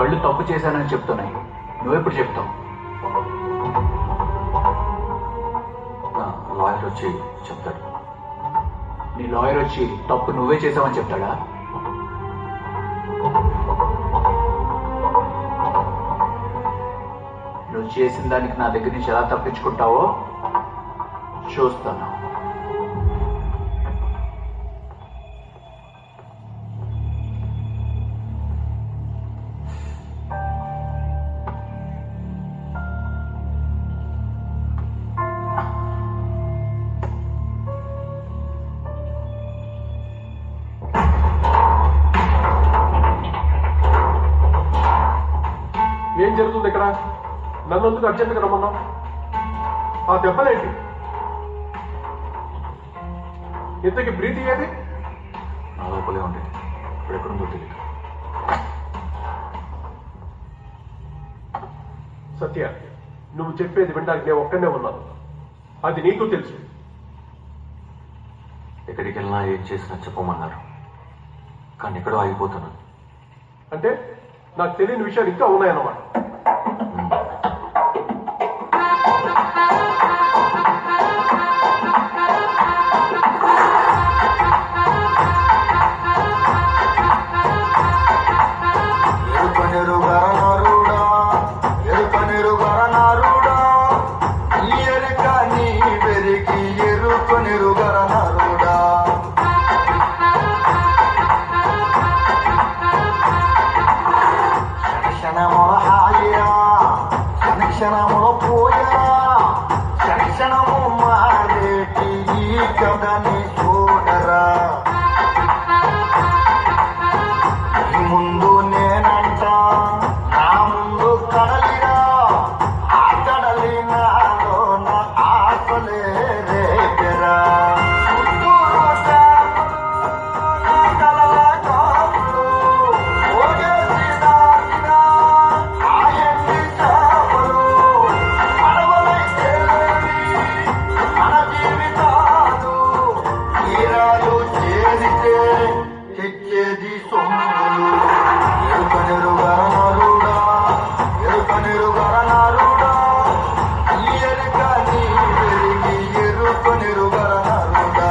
కళ్ళు తప్పు చేశానని చెప్తున్నాయి. నువ్వెప్పుడు చెప్తావు? లాయర్ వచ్చి చెప్తాడు. నీ లాయర్ వచ్చి తప్పు నువ్వే చేసావని చెప్తాడా? నువ్వు చేసిన దానికి నా దగ్గర నుంచి ఎలా తప్పించుకుంటావో చూస్తాను. ఏం జరుగుతుంది ఇక్కడ? నన్ను అర్జెంట్గా రమ్మన్నావు. ఆ దెబ్బలేంటి? ఇంతకి ప్రీతి ఏది? నా లోపలే ఉండేది, ఇప్పుడు ఎక్కడుందో తెలియదు. సత్య, నువ్వు చెప్పేది వినడానికి నేను ఒక్కనే ఉన్నాను. అది నీకు తెలుసు. ఎక్కడికి వెళ్ళినా ఏం చేసినా చెప్పమన్నారు, కానీ ఎక్కడో ఆగిపోతున్నాను. అంటే నాకు తెలియని విషయాలు ఇంకా ఉన్నాయన్నమాట. క్షణములో పోయా క్షణము మారేటి ఈ కథని చూడరా. నీ ముందు నేనంట, నా ముందు కడలిరా. ఆ కడలి నాలోన ఆశలే రేపెరా. తెచ్చేది సొమ్ములు ఎరుకనెరుగా నరుడా, ఎరుకనెరుగా నరుడా. ఈ ఎరుక నీ వెలిగి ఎరుకనెరుగా నరుడా.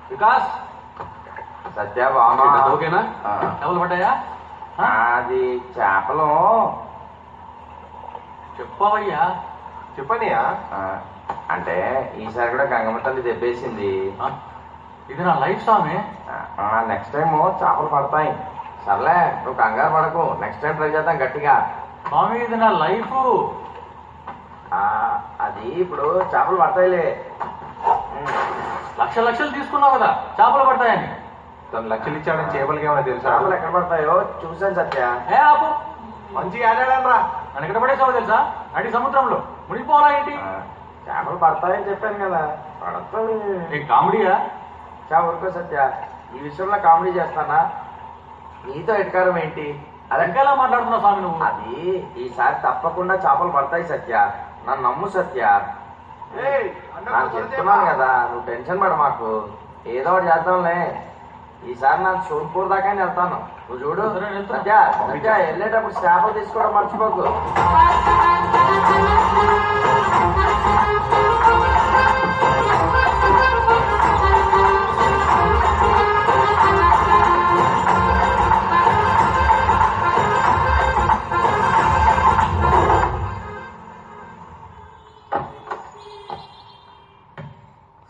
వికాస్, సత్య బాగున్నా? ఓకేనా? డబ్బులు పడ్డాయా? అది చేపలు. చెప్పవయ్యా. చెప్పనీయా? అంటే ఈసారి కూడా గంగమ్మ తల్లి దెబ్బేసింది. ఇది నా లైఫ్ స్వామి. నెక్స్ట్ టైం చేపలు పడతాయి. సర్లే, నువ్వు కంగారు పడకు, నెక్స్ట్ టైం ట్రై చేద్దాం గట్టిగా. స్వామి, ఇది నా లైఫ్. అది ఇప్పుడు చేపలు పడతాయిలే. లక్షలు తీసుకున్నావు కదా చేపలు పడతాయని. 10 లక్షలు ఇచ్చాడని చేపలకి ఏమైనా తెలుసా? చేపలు ఎక్కడ పడతాయో చూసాను సత్య. ఏ ఆపు, మంచిగా ఆడాడనరా. నన్ను ఎక్కడ పడేసావో తెలుసా? అడి సముద్రంలో మునిగిపోవాలా ఏంటి? చేపలు పడతాయని చెప్పాను కదా, పడతాయి. ఏ కామెడీయా? ఊరుకో సత్య, ఈ విషయంలో కామెడీ చేస్తానా? నీతో ఎటకారం ఏంటి? అదంకెలా మాట్లాడుతున్నావు స్వామి నువ్వు? అది ఈసారి తప్పకుండా చేపలు పడతాయి సత్య, నన్ను నమ్ము సత్య. నాకు చెప్తున్నాను కదా, నువ్వు టెన్షన్ పడ మాకు, ఏదో ఒకటి చేద్దాంలే. ఈసారి నాకు సోన్పూర్ దాకా వెళ్తాను, నువ్వు చూడు. సత్య సత్య, వెళ్ళేటప్పుడు చేపలు తీసుకోవడం మర్చిపోకు.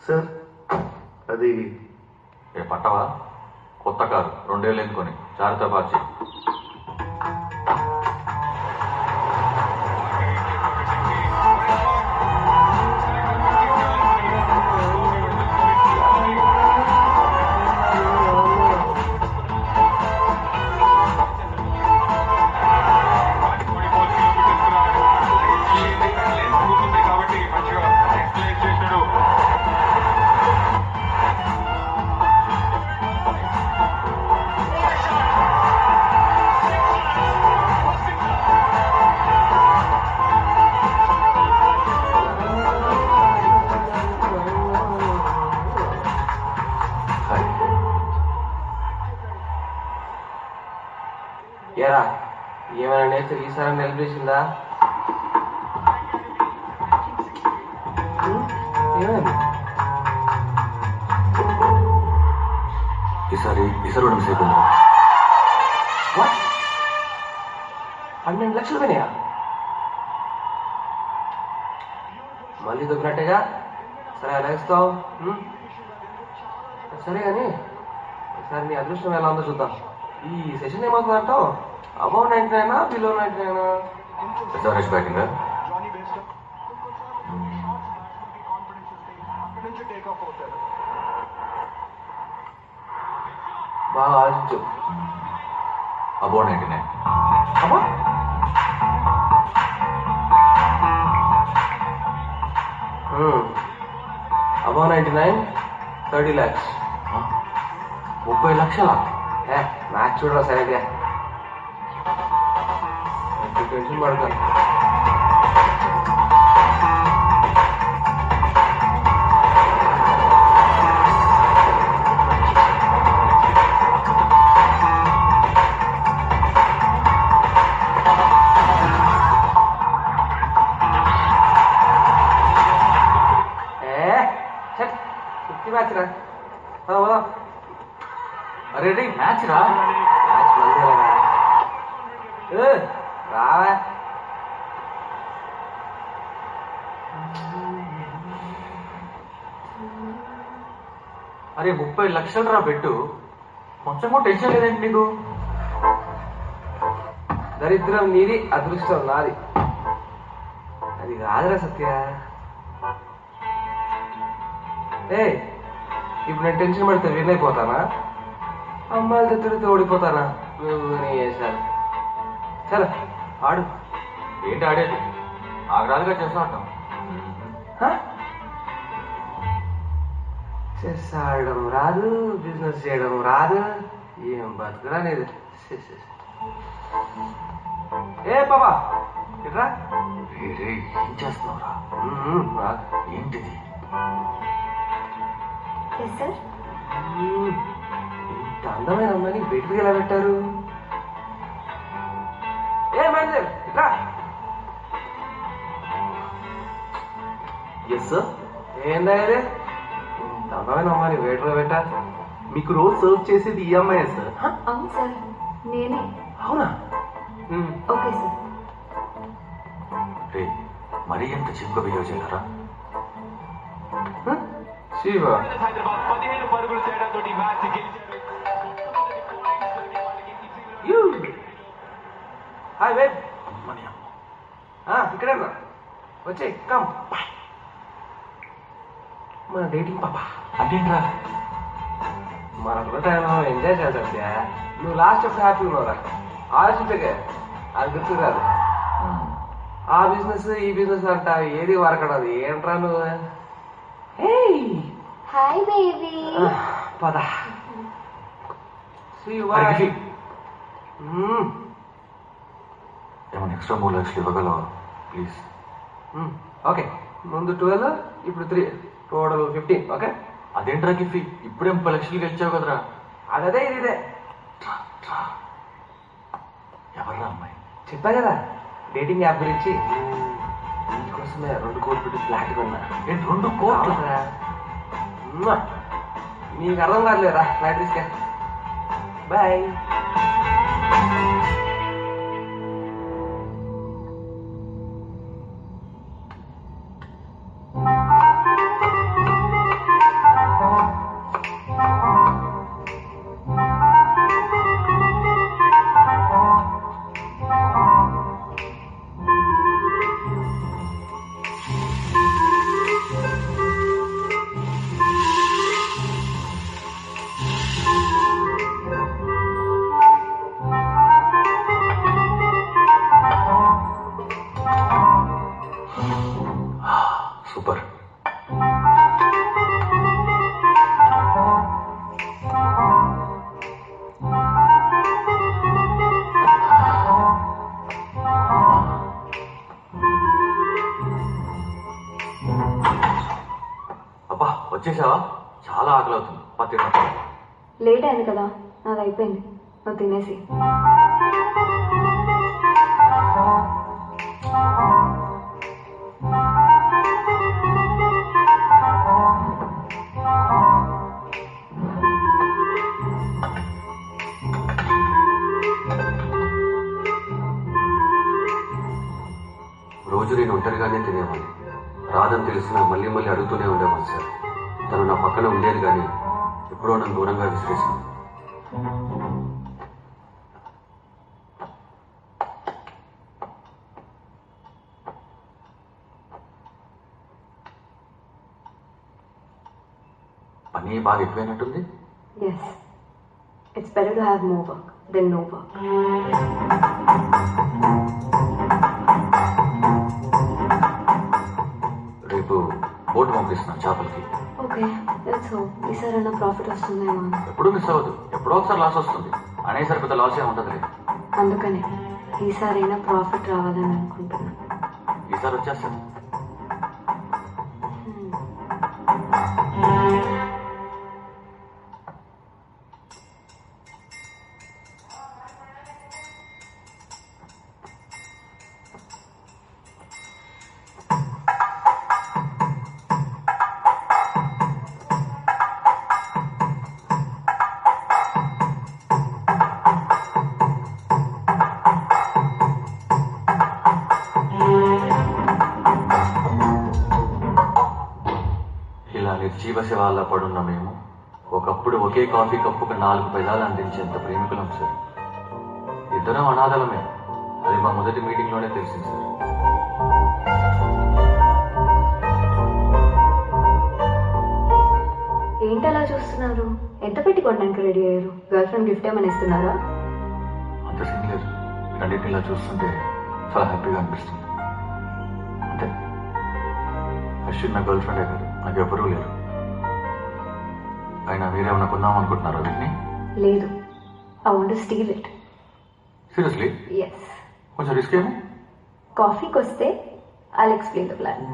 సార్, అది పట్టవా? కొత్త కారు, 2 ఏళ్ళు ఎందుకొని చారితా పార్చి. ఎరా ఏమైనా నేచర్ ఈసారి నిలిపేసిందా? ఏమైంది? ఈసారి కూడా మిస్ అయిపోయింది. 12 లక్షలు పోయినాయా? మళ్ళీ దొరికినట్టేగా. సరే ఎలా ఇస్తావు? సరే కానీ ఒకసారి నీ అదృష్టం ఎలా ఉందో చూద్దాం. ఈ సెషన్ ఏమవుతుందంటావు? Above 99 below 99? ఎస్ఆర్ఎస్ బ్యాటింగ్ బాగా ఆలోచించు. అబౌవ్ 99. అబ్బా అబౌవ్ 99 30 lakhs. 30 లక్షల? మ్యాచ్ చూడరా సరిగ్గా. టెన్షన్ పడతాను. మ్యాచ్ రా. అరే రే మ్యాచ్ రా. మ్యాచ్ మళ్ళీ రావా. అరే 30 లక్షలు రా పెట్టు. కొంచెం కూడా టెన్షన్ లేదండి నీకు? దరిద్రం నీది, అదృష్టం నాది. అది కాదురా సత్య. ఇప్పుడు నేను టెన్షన్ పడితే విన్ అయిపోతానా? అమ్మాయిలతో తిరిగితే ఓడిపోతానా? నువ్వు నీ వేసాను. సరే ఆడు. ఏంటి ఆడేది? ఆగరాలుగా చేస్తా ఉంటాం. చెస్ ఆడడం రాదు, బిజినెస్ చేయడం రాదు. ఏం బతుకురా నీది. ఏ పాపా ఇట్రా. రే ఏం చేస్తున్నావురా? ఏంటిది? ఇంత అందమైన అమ్మాయిని బయటికి ఎలా పెట్టారు? ఏ మేనేజర్ ఇట్రా. Yes sir. ఏందా ఇది? ఇంత అందమైన అమ్మాయిని వెయిటర్ పెట్టా. మీకు రోజు సర్వ్ చేసేది ఈ అమ్మాయి సార్. అవును సార్, నేనే. అవునా? Okay sir. రే మరీ ఎంత చిమ్గా బిహేవ్ చేయాలరా? Shiva hi web. ఇక్కడే వచ్చే కమ్. మన డేటింగ్ పాప అదేంట్రా? మన టైంలో ఎంజాయ్ చేద్దా. నువ్వు లాస్ట్ అప్పుడు హ్యాపీ ఉన్నావురా. ఆలోచించగా అది గుర్తు కాదు. ఆ బిజినెస్ ఈ బిజినెస్ అంట ఏది వరకడదు. ఏంట్రా నువ్వు? Hi baby. పద. ఏమన్నా ఎక్స్ట్రా 3 లక్షలు ఇవ్వగలవా ప్లీజ్? ఓకే, ముందు 12, ఇప్పుడు 3, టోటల్ 15. ఓకే. అదేంట్రా గిఫ్ట్? ఇప్పుడే 30 లక్షలు గెలిచావు కదరా. అదే ఇదే ఎవర్రా అమ్మాయి? చెప్పా కదా డేటింగ్ యాప్ గురించి. ఇందుకోసమే 2 కోట్లు పెట్టి ఫ్లాట్ కొన్నా. ఏంటి 2 కోట్లు? నీకు అర్థం కాదులేరా. ఫ్లాట్ తీసుకే. బాయ్. సూపర్. అబ్బా వచ్చేసావా? చాలా ఆకలి అవుతుంది. లేట్ అయింది కదా, నాది అయిపోయింది. నువ్వు తినేసి. రోజు నేను ఒంటరిగానే తినేవాడిని. రాదని తెలిసినా మళ్ళీ మళ్ళీ అడుగుతూనే ఉండేవాడిని సార్. తను నా పక్కన ఉండేది కానీ ఎప్పుడో నన్ను దూరంగా విసిరేసింది. పని బాగా ఎక్కువైనట్టుంది. Yes. It's better to have more work than no work. రేపు బోట్ పంపిస్తున్నాను చేపలకి. ఓకే, లెట్స్ హోప్ ఈసారైనా ప్రాఫిట్ వస్తుందేమో. ఎప్పుడు మిస్ అవ్వదు, ఎప్పుడో ఒకసారి లాస్ వస్తుంది. అనేసరి పెద్ద లాస్ ఏమి ఉండదు. అందుకనే ఈసారైనా ప్రాఫిట్ రావాలని అనుకుంటున్నాను. ఈసారి వచ్చేస్తాను. జీవశవాల్లా పడున్న మేము ఒకప్పుడు ఒకే కాఫీ కప్పుకు 4 పెదాలు అందించేంత ప్రేమికులం సార్. ఇద్దరం అనాథలమే. అది మా మొదటి మీటింగ్ లోనే తెలిసింది సార్. ఏంటి అలా చూస్తున్నారు? ఎంత పెట్టి కొనడానికి రెడీ అయ్యారు? గర్ల్ ఫ్రెండ్ గిఫ్ట్ ఏమైనా ఇస్తున్నారా? అంత సీన్ లేదు. రెండింటిని ఇలా చూస్తుంటే చాలా హ్యాపీగా అనిపిస్తుంది. అంతే. అశ్విన్ నా గర్ల్ ఫ్రెండే కాదు, నాకు ఎవరూ లేరు. అయినా మీరేమన్నా కొన్నాం అనుకుంటున్నారా వీటిని? లేదు. I want to steal it. Seriously? Yes. కొంచెం రిస్క్ ఏమో. కాఫీకి వస్తే ఐల్ ఎక్స్ప్లెయిన్ ద ప్లాన్.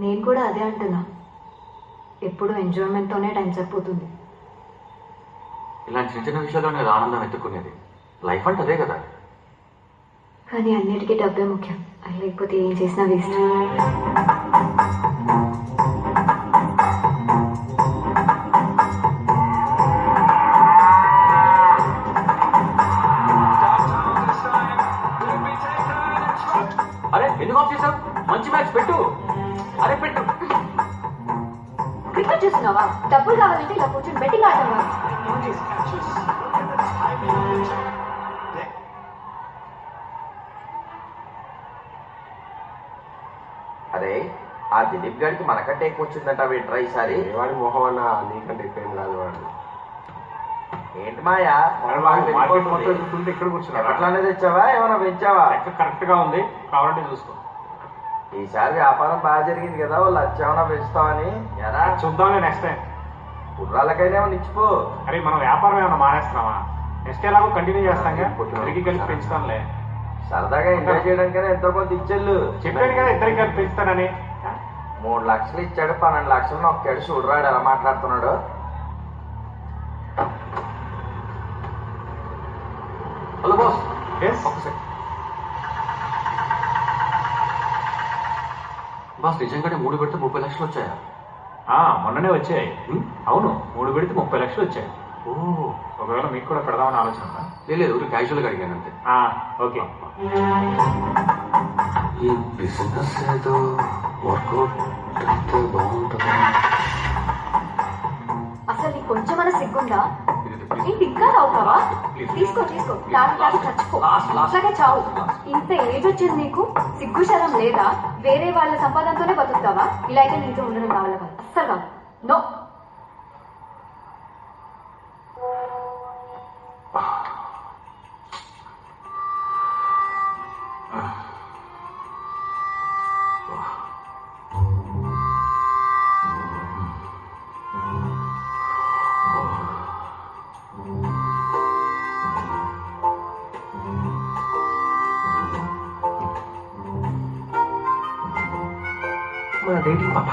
నేను కూడా అదే అంటున్నా. ఎప్పుడు ఎంజాయ్మెంట్ తోనే టైం సరిపోతుంది. ఇలాంటి చిన్న చిన్న విషయాల్లోనే ఆనందం ఎత్తుకునేది. లైఫ్ అంటే అదే కదా. కానీ అన్నిటికీ డబ్బే ముఖ్యం. అది లేకపోతే ఏం చేసినా వేస్ట్. అరే ఎందుకు ఆఫ్ చేసావు? మంచి మ్యాచ్ పెట్టు. అరే పెట్టు. క్రికెట్ చూస్తున్నావా? డబ్బులు కావాలంటే ఇలా కూర్చొని బెట్టింగ్ ఆడతావా? అరే ఆ దిలీప్ గారికి మనకంటే ఎక్కువ వచ్చిందంట వీట్రా ఈసారి. వాడి మొహం అన్న నీకంటే ఎక్కువ కాదు వాడు. ఏంటి మాయా ఇక్కడ కూర్చున్నాడు. ఎట్లానే తెచ్చావా ఏమైనా పెంచావా? కరెక్ట్ గా ఉంది, కావాలంటే చూసుకో. ఈసారి వ్యాపారం బాగా జరిగింది కదా, వాళ్ళు వచ్చేమన్నా పెంచుతామని. ఎలా చూద్దాంలే నెక్స్ట్ టైం. కుర్రాళ్ళకైనా ఏమన్నా ఇచ్చిపో. అరే మనం వ్యాపారం ఏమన్నా మానేస్తున్నామా? నెక్స్ట్ ఎలాగో కంటిన్యూ చేస్తాంగా, ఇద్దరికి కలిపి పెంచుతానులే. సరదాగా ఎంజాయ్ చేయడానికైనా ఎంతో కొంత ఇచ్చెళ్ళు. చెప్పాను కదా ఇద్దరికి కలిపి పెంచుతానని. 3 లక్షలు ఇచ్చాడు, 12 లక్షలు నొక్కాడు. చూడరాడు ఎలా మాట్లాడుతున్నాడు. Hello boss. బాస్ నిజంగానే 3 పెడితే 30 లక్షలు వచ్చాయా? మొన్ననే వచ్చాయి. అవును, 3 పెడితే 30 లక్షలు వచ్చాయి. ఒకవేళ మీకు కూడా పెడదామని ఆలోచన ఉందా? లేదు, క్యాజువల్ గా అడిగాను అంతే. ఓకే. ఈ బిజినెస్ ఏదో వర్కౌట్ అయితే బాగుంటుంది. అసలు నీకు కొంచెమన్నా సిగ్గుందా? ఏంటి ఇంకా రావుతావా? తీసుకో తాగి చచ్చిపో, అట్లాగే చావు. ఇంత ఏజ్ వచ్చింది నీకు, సిగ్గు శరం లేదా? వేరే వాళ్ళ సంపాదనతోనే బతుకుతావా? ఇలా అయితే నీతో ఉండడం కావాలి కాదు, అస్సలు కాదు. నో. మన డేటింగ్ పాప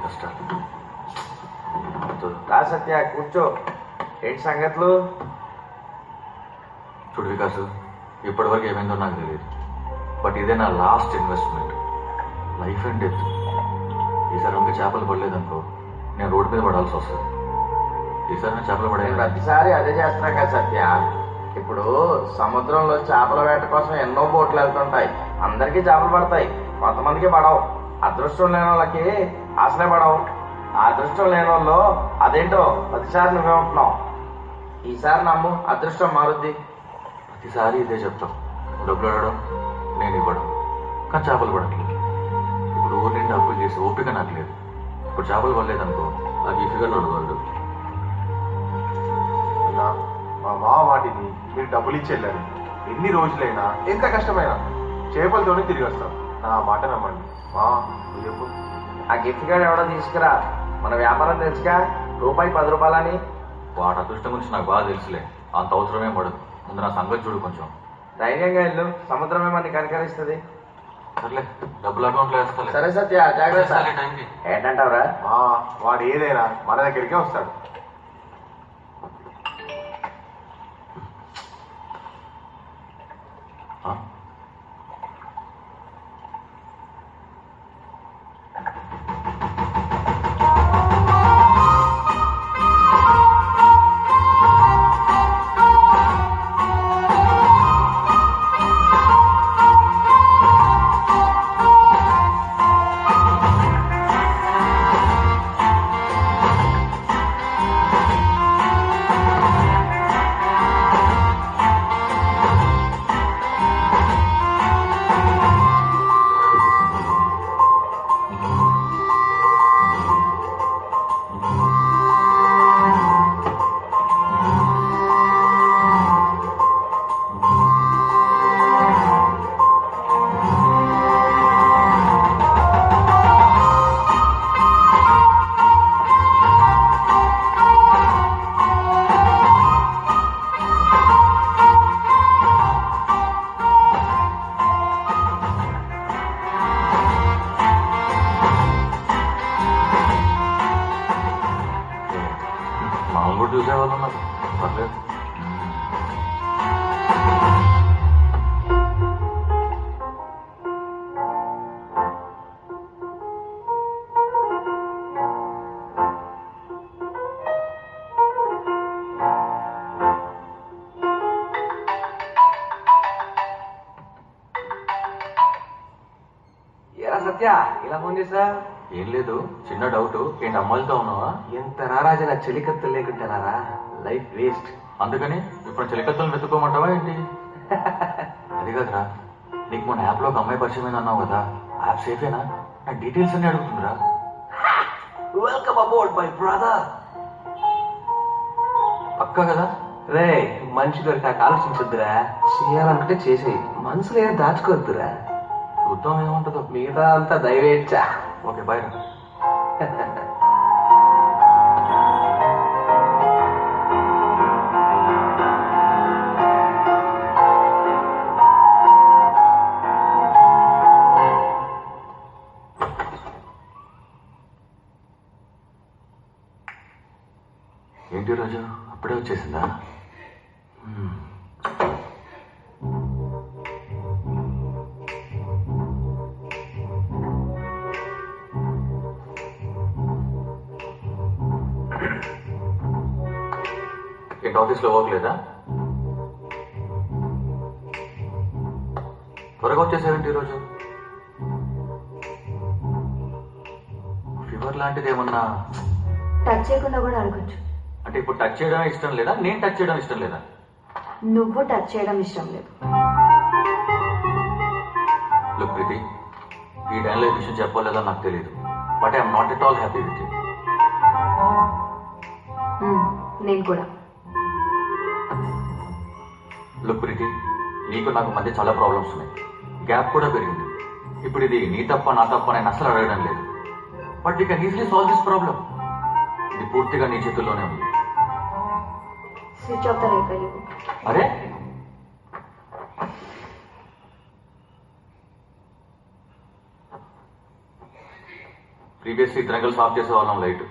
కష్టాలు. రా సత్య కూర్చో. ఏంటి సంగతులు? చూడు వికాసు, ఇప్పటివరకు ఏమైందో నాకు తెలియదు, బట్ ఇదే నా last investment, life and death. ఈసారి ఇంకా చేపలు పడలేదనుకో నేను రోడ్డు మీద పడాల్సి వస్తుంది. ఈసారి నేను చేపలు పడే ప్రతిసారి అదే చేస్తున్నా కదా సత్య. ఇప్పుడు సముద్రంలో చేపల వేట కోసం ఎన్నో బోట్లు వెళ్తుంటాయి. అందరికీ చేపలు పడతాయి, కొంతమందికి పడవు. అదృష్టం లేని వాళ్ళకి అసలే పడవు. ఆ అదృష్టం లేని వాళ్ళు అదేంటో ప్రతిసారి నువ్వే ఉంటున్నావు. ఈసారి నమ్ము, అదృష్టం మారుద్ది. ప్రతిసారి ఇదే చెప్తాం, డబ్బులు అడగడం నేను ఇవ్వడం, కానీ చేపలు పడట్లేదు. ఇప్పుడు ఊరి నుండి అప్పులు చేసి ఓపిక నాకు లేదు. ఇప్పుడు చేపలు పడలేదనుకో నాకు ఈ ఫిగర్ నన్ను వాళ్ళు. అన్నా, మా మావ వాటిని మీరు డబ్బులు ఇచ్చి వెళ్ళారు. ఎన్ని రోజులైనా ఎంత కష్టమైనా చేపలతోనే తిరిగి వస్తాం. నా మాట నమ్మండి. మా నువ్వు చెప్పు. ఆ గిఫ్ట్ కార్డ్ ఎవడో తీసుకురా. మన వ్యాపారం తెలుసుగా, రూపాయి 10 రూపాయలని. వాటి అదృష్టం గురించి నాకు బాగా తెలుసులే, అంత అవసరమే పడదు. ముందు నా సంగతి చూడు కొంచెం. ధైర్యంగా ఇల్లు, సముద్రమే మనని కనికరిస్తుంది. సర్లే, డబ్బులు అకౌంట్లో వేస్తాలే. సరే సత్య, జాగ్రత్త. సరే, టైంకి. ఏంటంటావురా? వాడు ఏదైనా మన దగ్గరికే వస్తాడు. ఆ? మామూలు కూడా చూసేవాళ్ళు ఉన్నారు, పర్లేదు. ఎలా సత్య ఇలా ఫోన్ చేసా? ఏం లేదు, చిన్న డౌట్. ఏంటి అమ్మాయిలతో ఉన్నావా? ఎంత రారాజన చెలికత్తలు లేకుంటారా, లైఫ్ వేస్ట్. అందుకని ఇప్పుడు చెలికత్తలు వెతుక్కోమంటావా ఏంటి? అది కదరా, నీకు మన యాప్లో ఒక అమ్మాయి పరిచయం అన్నావు కదా, యాప్ సేఫేనా? నా డీటెయిల్స్ అన్ని అడుగుతుందిరా. Welcome about my brother. పక్కా కదా? రే, మనిషి దొరికాక ఆలోచించొద్దురా, చేయాలనుకుంటే చేసేయి, మనసులో ఏం దాచుకోవద్దురా. చూద్దాం ఏముంటుందో. మిగతా అంతా దైవేచ్ఛ. ఓకే, బాయ్ రా. ఏంటి రోజు అప్పుడే వచ్చేసిందా? ఏంటి ఆఫీస్లో వర్క్ లేదా? త్వరగా వచ్చేసావేంటి ఈరోజు? ఫీవర్ లాంటిది ఏమన్నా? టచ్ చేయకుండా కూడా అడగచ్చు. అంటే ఇప్పుడు టచ్ చేయడం ఇష్టం లేదా, నేను టచ్ చేయడం ఇష్టం లేదా? నువ్వు టచ్ చేయడం ఇష్టం లేదు. లుక్ ప్రీతి, ఈ టైంలో ఈ విషయం చెప్పలేదో నాకు తెలియదు, but I'm not at all happy with you. నేను కూడా. లుక్ ప్రీతి, నీకు నాకు మధ్య చాలా ప్రాబ్లమ్స్ ఉన్నాయి, గ్యాప్ కూడా పెరిగింది. ఇప్పుడు ఇది నీ తప్ప నా తప్ప నేను అసలు అడగడం లేదు, but you can easily solve this problem. ఇది పూర్తిగా నీ చేతుల్లోనే ఉంది. స్విచ్ ఆఫ్ ద లైట్ వెలుగు. అరే, ప్రీవియస్లీ ఇద్దరం కలిసి ఆఫ్ చేసేవాళ్ళం లైట్.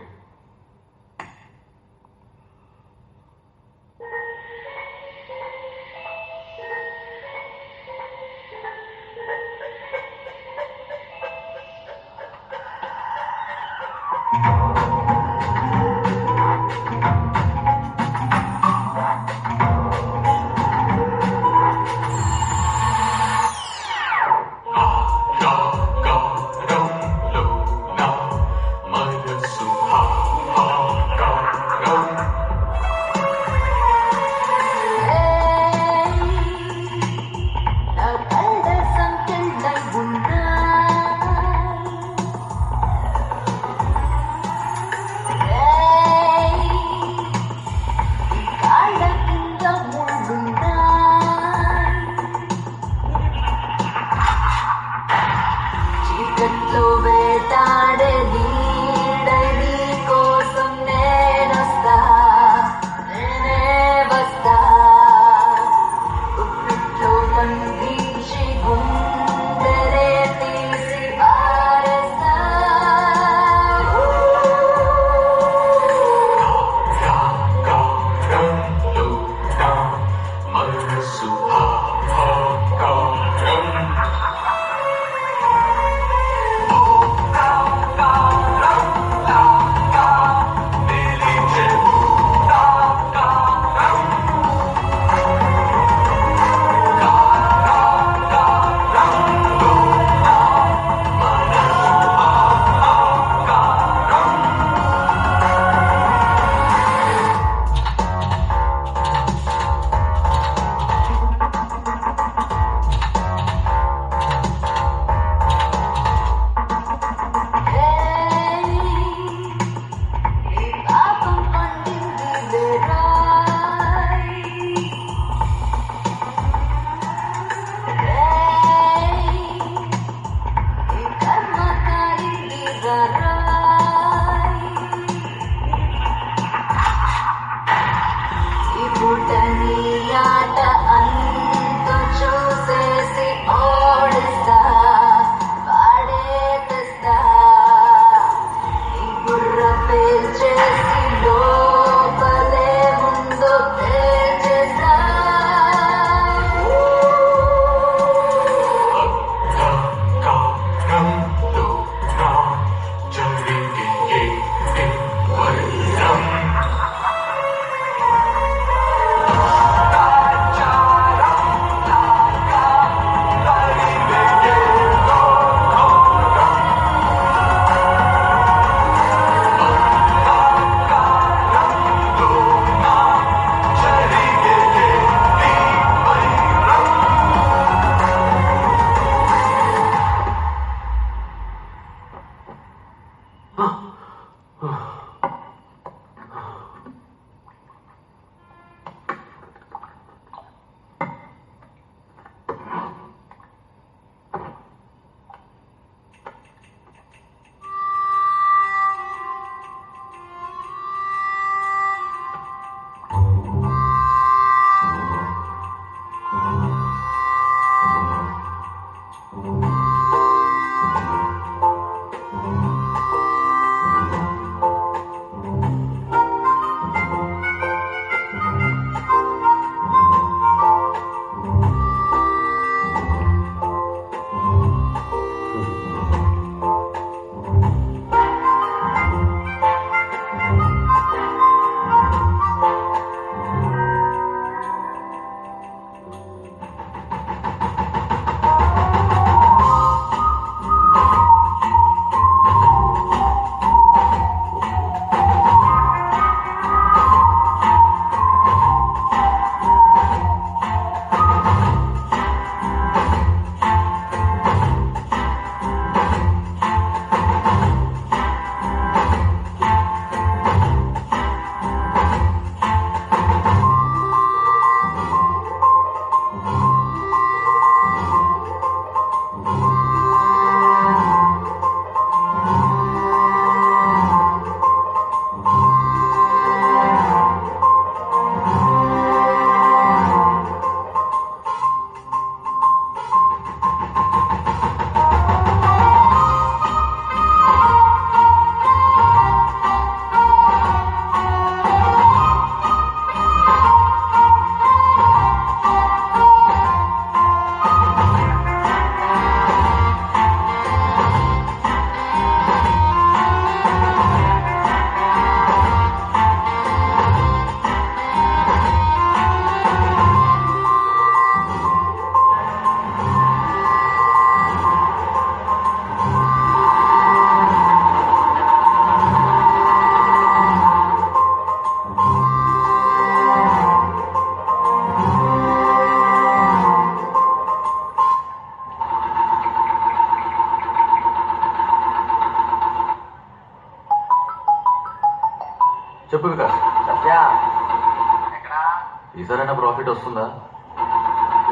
ఈసారైనా ప్రాఫిట్ వస్తుందా?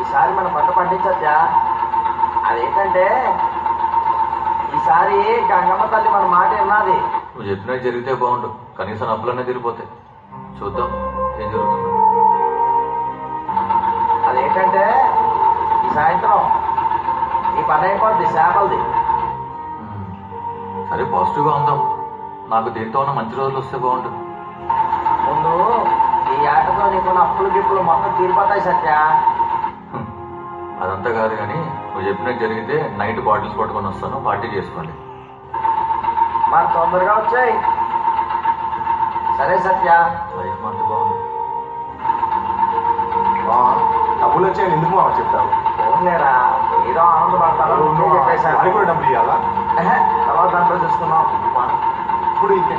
ఈసారి మన పంట పండించద్దా? అదేంటంటే ఈసారి గంగమ్మ తల్లి మన మాట విన్నది. నువ్వు చెప్పినట్టు జరిగితే బాగుండు. కనీసం అప్పులన్నీ తిరిగిపోతాయి. చూద్దాం ఏం జరుగుతుందో. అదేంటంటే ఈ సాయంత్రం ఈ పని అయిపోద్ది చేపలది. సరే పాజిటివ్గా ఉందాం. నాకు దేంతో ఉన్న మంచి రోజులు వస్తే బాగుంటుంది. ముందు ఈ ఆటతో నీకున్న అప్పులు గిప్పులు మొత్తం తీరిపోతాయి సత్య. అదంతా కాదు కానీ నువ్వు చెప్పినట్టు జరిగితే నైట్ బాటిల్స్ పట్టుకొని వస్తాను, పార్టీ చేసుకోండి. మరి తొందరగా వచ్చాయి. సరే సత్య. లైఫ్ అంత బాగుంది. డబ్బులు వచ్చాయని ఎందుకు మామ చెప్తావు? పోలేరా ఏదో ఆనందపడతాను చెప్పేసాను. అది కూడా డబ్బులు ఇవ్వాలా? తర్వాత దాంట్లో చూసుకున్నాం. ఇప్పుడు ఇంకే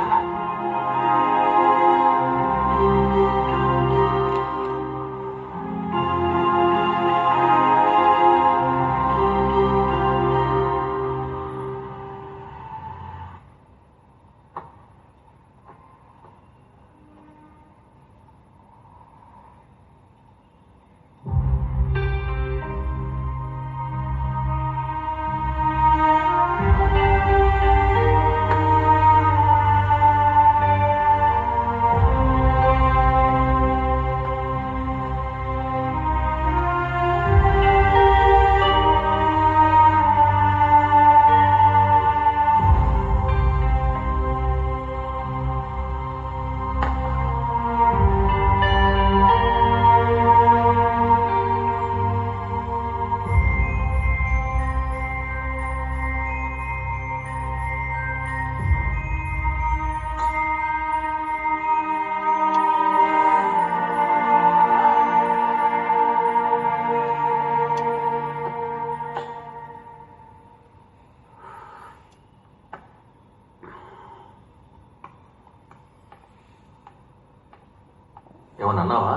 ఏమన్నా అన్నావా?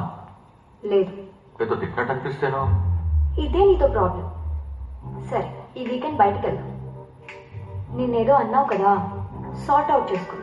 లేదు. ఏదో తిట్టినట్టు అనిపిస్తేనో. ఇదే నీతో ప్రాబ్లం. సరే ఈ వీకెండ్ బయటకు వెళ్దాం. నిన్నేదో అన్నావు కదా, సార్ట్ అవుట్ చేసుకుందాం.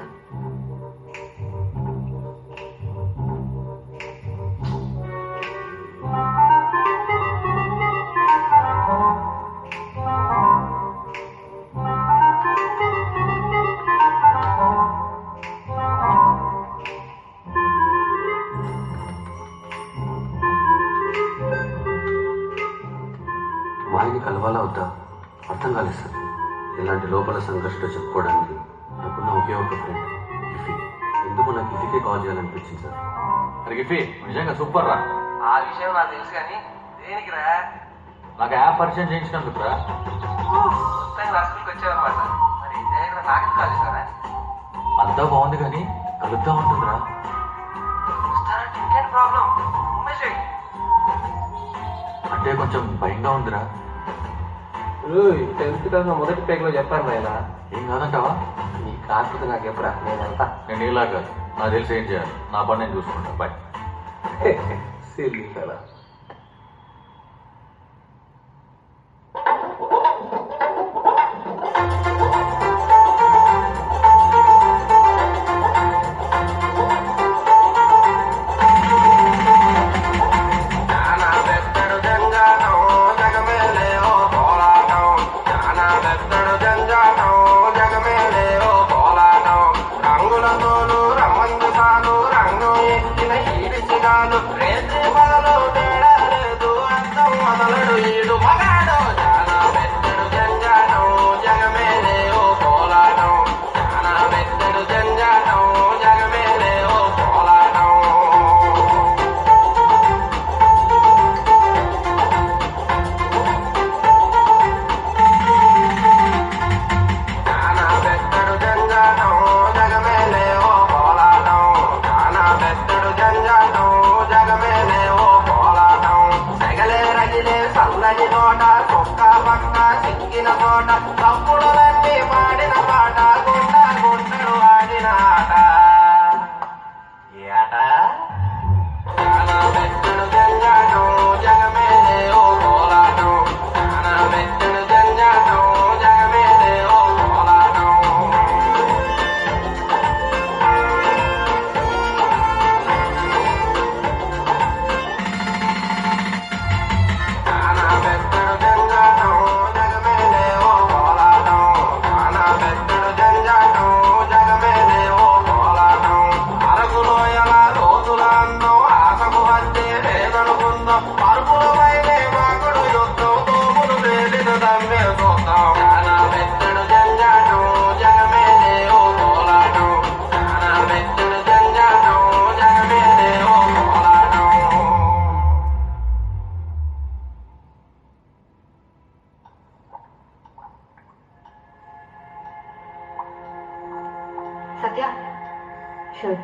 మాయని కలవాలా వద్దా అర్థం కాలేదు సార్. ఇలాంటి లోపల సంఘర్షణ చెప్పుకోవడానికి నాకున్న ఒకే ఒక ఫ్రెండ్ గిఫీ. ఎందుకు నాకు గిఫీకే కాల్ చేయాలనిపించింది సార్. అరే గిఫీ నిజంగా సూపర్ రా. ఆ విషయం నాకు తెలుసు కానీ దేనికి రా? నాకు యాప్ పరిచయం చేయించినందుకు రా. రాష్ట్రానికి వచ్చావన్నమాట. మరి దేనికి నాకు కాల్ చేశారా? అంతా బాగుంది కానీ కలుద్దాం ఉంటుందిరా. ఇంకేంటి ప్రాబ్లం? అంటే కొంచెం భయంగా ఉందిరా. 10th క్లాస్ మొదటి పేజ్లో చెప్పాను ఆయన. ఏం కాదంటావా? నీ కాకపోతే నాకు ఎప్పుడా నేనంతా నేను ఇలా కాదు, నాకు తెలిసి ఏం చేయాలి. నా పని నేను చూసుకుంటా. బాయ్. Silly fellow.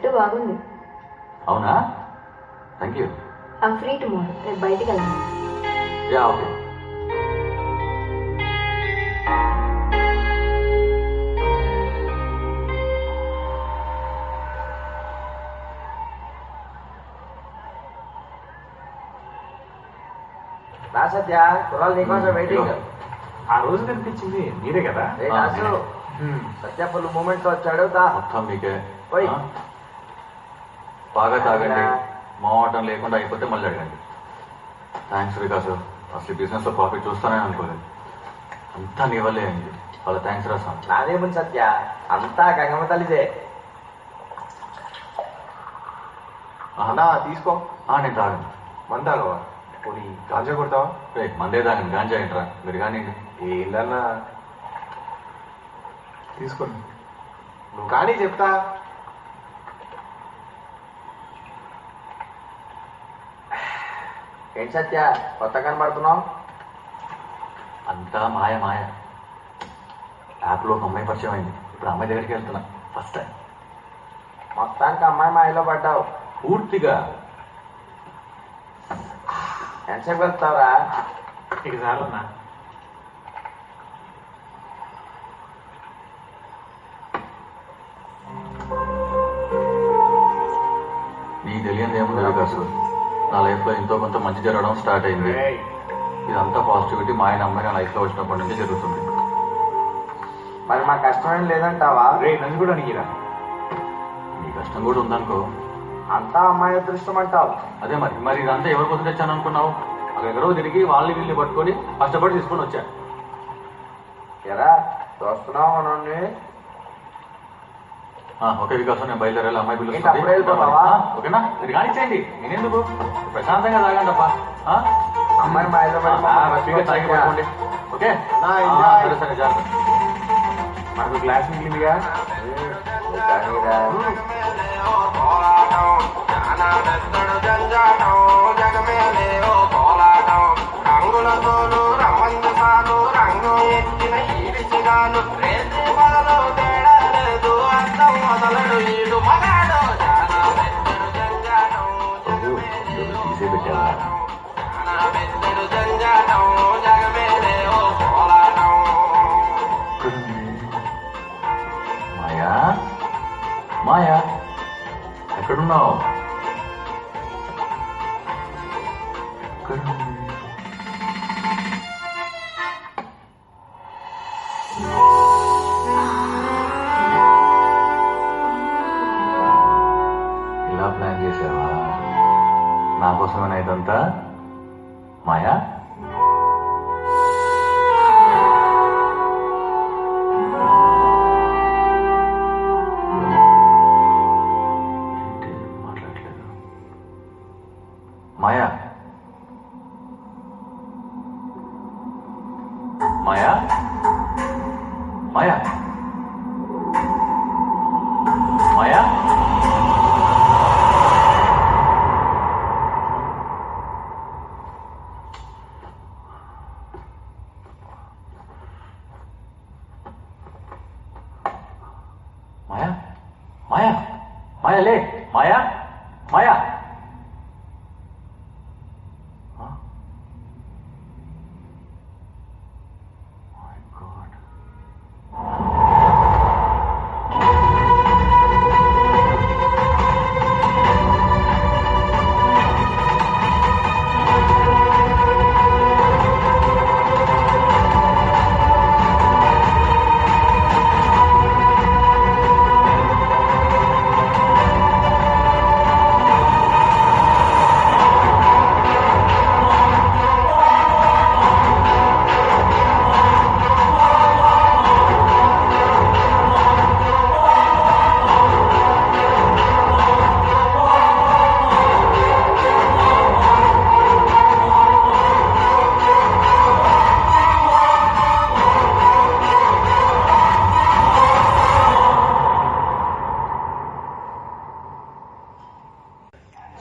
జట్టు బాగుంది. అవునా? Thank you. I'm free tomorrow. రేపు బయటికి వెళ్దాం. Yeah okay. రా సత్య, కుర్రాలు నీకోసం వెయిటింగ్. ఆ రోజు కనిపించింది మీరే కదా? రే దాసు, సత్య ఫుల్ మూమెంట్ లో వచ్చాడు. దా మొత్తం మీకే. పోయి. బాగా తాగండి, మోవటం లేకుండా అయిపోతే మళ్ళీ అడగండి. థ్యాంక్స్ వికాస్, అసలు బిజినెస్ లో ప్రాఫిట్ చూస్తానే అనుకోలేదు. అంతా నీ వల్లే అయింది. వాళ్ళ థ్యాంక్స్ రాసాను. నాదేముంది సత్య, అంతా గంగమ్మ తల్లిదే. అన్నా తీసుకో. నేను తాగండి. మందాగవా? పోనీ గాంజా కొడతావా? రే మందే తాగండి, గాంజా ఏంట్రా మీరు కానీ. ఏందన్నా తీసుకోండి. నువ్వు కానీ చెప్తా. ఏంటి సత్య కొత్త కనబడుతున్నావు? అంతా మాయ మాయ. యాప్లో ఒక అమ్మాయి పరిచయం అయింది. ఇప్పుడు అమ్మాయి దగ్గరికి వెళ్తున్నా ఫస్ట్ టైం. మొత్తానికి అమ్మాయి మాయలో పడ్డావు పూర్తిగా. ఎంతసేపు వెళ్తావురా? ఇక చాలన్నా. నీకు తెలియదు ఏముంది వికాస్, నా లైఫ్ లో ఎంతో కొంత మంచి జరగడం స్టార్ట్ అయింది. ఇదంతా పాజిటివిటీ మా ఆయన అమ్మాయి నా లైఫ్ లో వచ్చినప్పటి నుంచి జరుగుతుంది. మరి మా కష్టమేం లేదంటావా? రే నన్ను కూడా అడిగిరా. నీ కష్టం కూడా ఉందనుకో. అంతా అమ్మాయి అదృష్టం అంటావు. అదే మరి మరి ఇదంతా ఎవరి కోసం తెచ్చాను అనుకున్నావు? అక్కడ ఎక్కడో తిరిగి వాళ్ళని వీళ్ళని పట్టుకొని కష్టపడి తీసుకొని వచ్చా. ఎరా చూస్తున్నావు మనల్ని? ఓకే వికాస్, నేను బయలుదేరాలి. అమ్మాయి ఏంటి అప్పుడే వెళ్ళిపోతావా? ఓకేనా? మీరు కానిచ్చేయండి, నేనెందుకు, ప్రశాంతంగా తాగండి తప్ప. అమ్మాయి మాయలో తాగిపోండి. ఓకే సరే సరే జాగ్రత్త. మనకు గ్లాస్ మిగిలిందిగా. తీసే పెట్టావా? మాయా మాయా ఎక్కడున్నావు? ఇలా ప్లాన్ చేసావా? నా కోసమేనా ఇదంతా? మాయా మాట్లాడలేదు. మాయా మాయా మాయా మాయా మాయా మాయా మాయా లే మాయా మాయా. My God.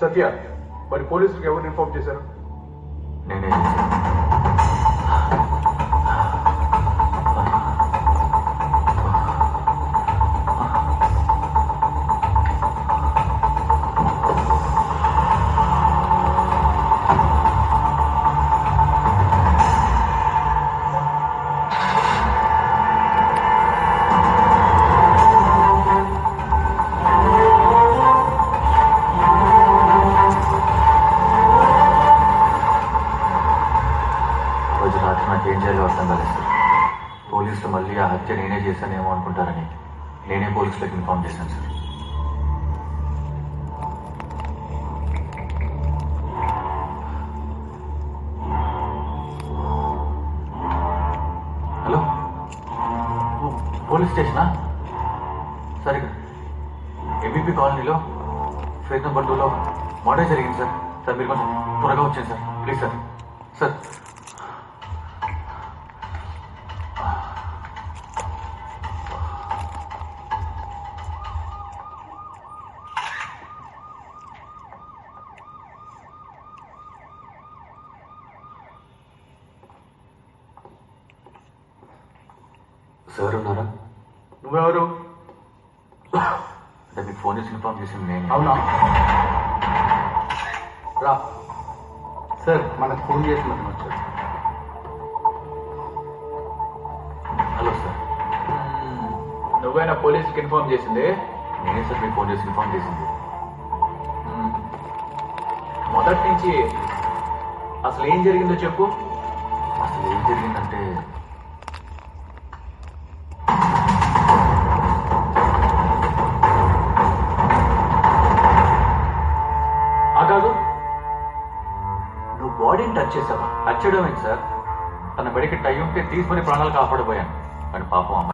సత్య, మరి పోలీసులకు ఎవరు ఇన్ఫార్మ్ చేశారు? నేనే హత్య నేనే చేశానేమో అనుకుంటారని నేనే పోలీసులకు ఇన్ఫార్మ్ చేశాను సార్. హలో, పోలీస్ స్టేషనా సార్? ఇక్కడ ఎంబీపీ కాలనీలో ఫేజ్ నెంబర్ 2లో మర్డర్ జరిగింది సార్. సార్ మీరు కొంచెం త్వరగా వచ్చాను sir, please sir. Sir sir ఉన్నారా? నువ్వెవరు? అంటే మీకు ఫోన్ చేసి ఇన్ఫార్మ్ చేసింది నేను. అవునా? రా సార్, మనకు ఫోన్ చేసి మనం వచ్చాడు. Hello sir. నువ్వేనా పోలీసుకి ఇన్ఫార్మ్ చేసింది? నేనే సార్ మీకు ఫోన్ చేసి ఇన్ఫార్మ్ చేసింది. మొదటి నుంచి అసలు ఏం జరిగిందో చెప్పు. అసలు ఏం జరిగిందంటే కాదు, నువ్వు బాడీని టచ్ చేసావా? వచ్చేయడం ఏంటి సార్? తన బడికి టై ఉంటే తీసుకుని ప్రాణాలు కాపాడిపోయాను. కానీ పాపం అమ్మాయి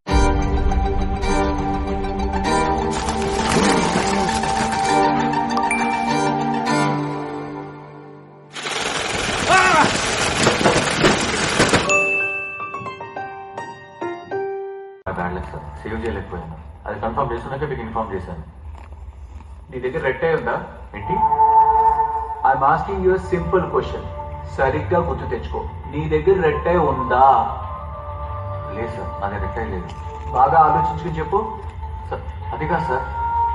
బ్యాడ్ సార్, సేవ్ చేయలేకపోయాను. అది కన్ఫర్మ్ చేస్తున్నాక మీకు ఇన్ఫార్మ్ చేశాను. నీ దగ్గర రెట్టే ఉందా? ఏంటి? I'm asking you simple question, సరిగ్గా గుర్తు తెచ్చుకో. నీ దగ్గర రెట్టే ఉందా? లేదు సార్, అది రెట్టే లేదు. బాగా ఆలోచించుకుని చెప్పు. సార్ అది కాదు సార్,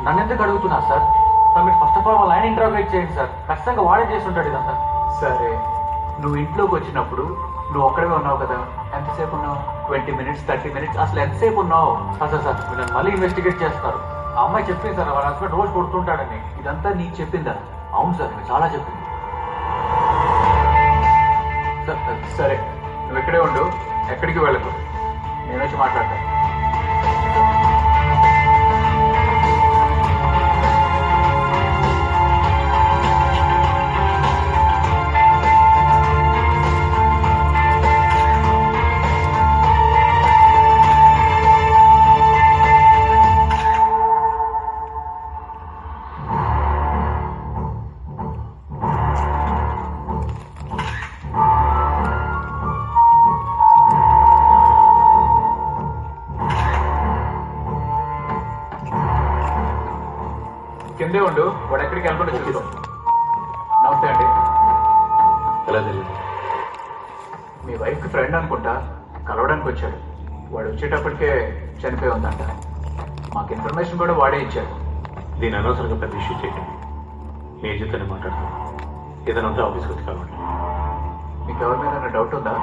నన్ను ఎందుకు అడుగుతున్నా సార్? మీరు ఫస్ట్ ఆఫ్ ఆల్ వాళ్ళ ఆయన ఇంటరాగేట్ చేయండి సార్. ఖచ్చితంగా వాడే చేస్తుంటాడు ఇదంతా. సరే, నువ్వు ఇంట్లోకి వచ్చినప్పుడు నువ్వు ఒక్కడే ఉన్నావు కదా? ఎంతసేపు ఉన్నావు? 20 minutes, 30 minutes, అసలు ఎంతసేపు ఉన్నావు? సార్ సార్ మీరు నన్ను మళ్ళీ ఇన్వెస్టిగేట్ చేస్తారు. ఆ అమ్మాయి చెప్పింది సార్, వాళ్ళ హస్బెండ్ రోజు కొడుతుంటాడని. ఇదంతా నీకు చెప్పిందా? అవును సార్, నేను చాలా చెప్పింది సార్. సరే, నువ్వు ఇక్కడే ఉండు, ఎక్కడికి వెళ్ళకు. నేను వచ్చి మాట్లాడతాను. కిందే ఉండు, వాడు ఎక్కడికి వెళ్ళకుండా చూసుకో. నమస్తే అండి. ఎలా తెలియదు? మీ వైఫ్కి ఫ్రెండ్ అనుకుంటా, కలవడానికి వచ్చాడు. వాడు వచ్చేటప్పటికే చనిపోయి ఉందంట. మాకు ఇన్ఫర్మేషన్ కూడా వాడే ఇచ్చాడు. దీని అనవసరంగా పెద్ద ఇష్యూ చేయకండి. మీ ఏజెంట్తోనే మాట్లాడతాను. ఏదైనా ఉంటే ఆఫీస్కి వచ్చి కావాలి. మీకు ఎవరి మీద డౌట్ ఉందా?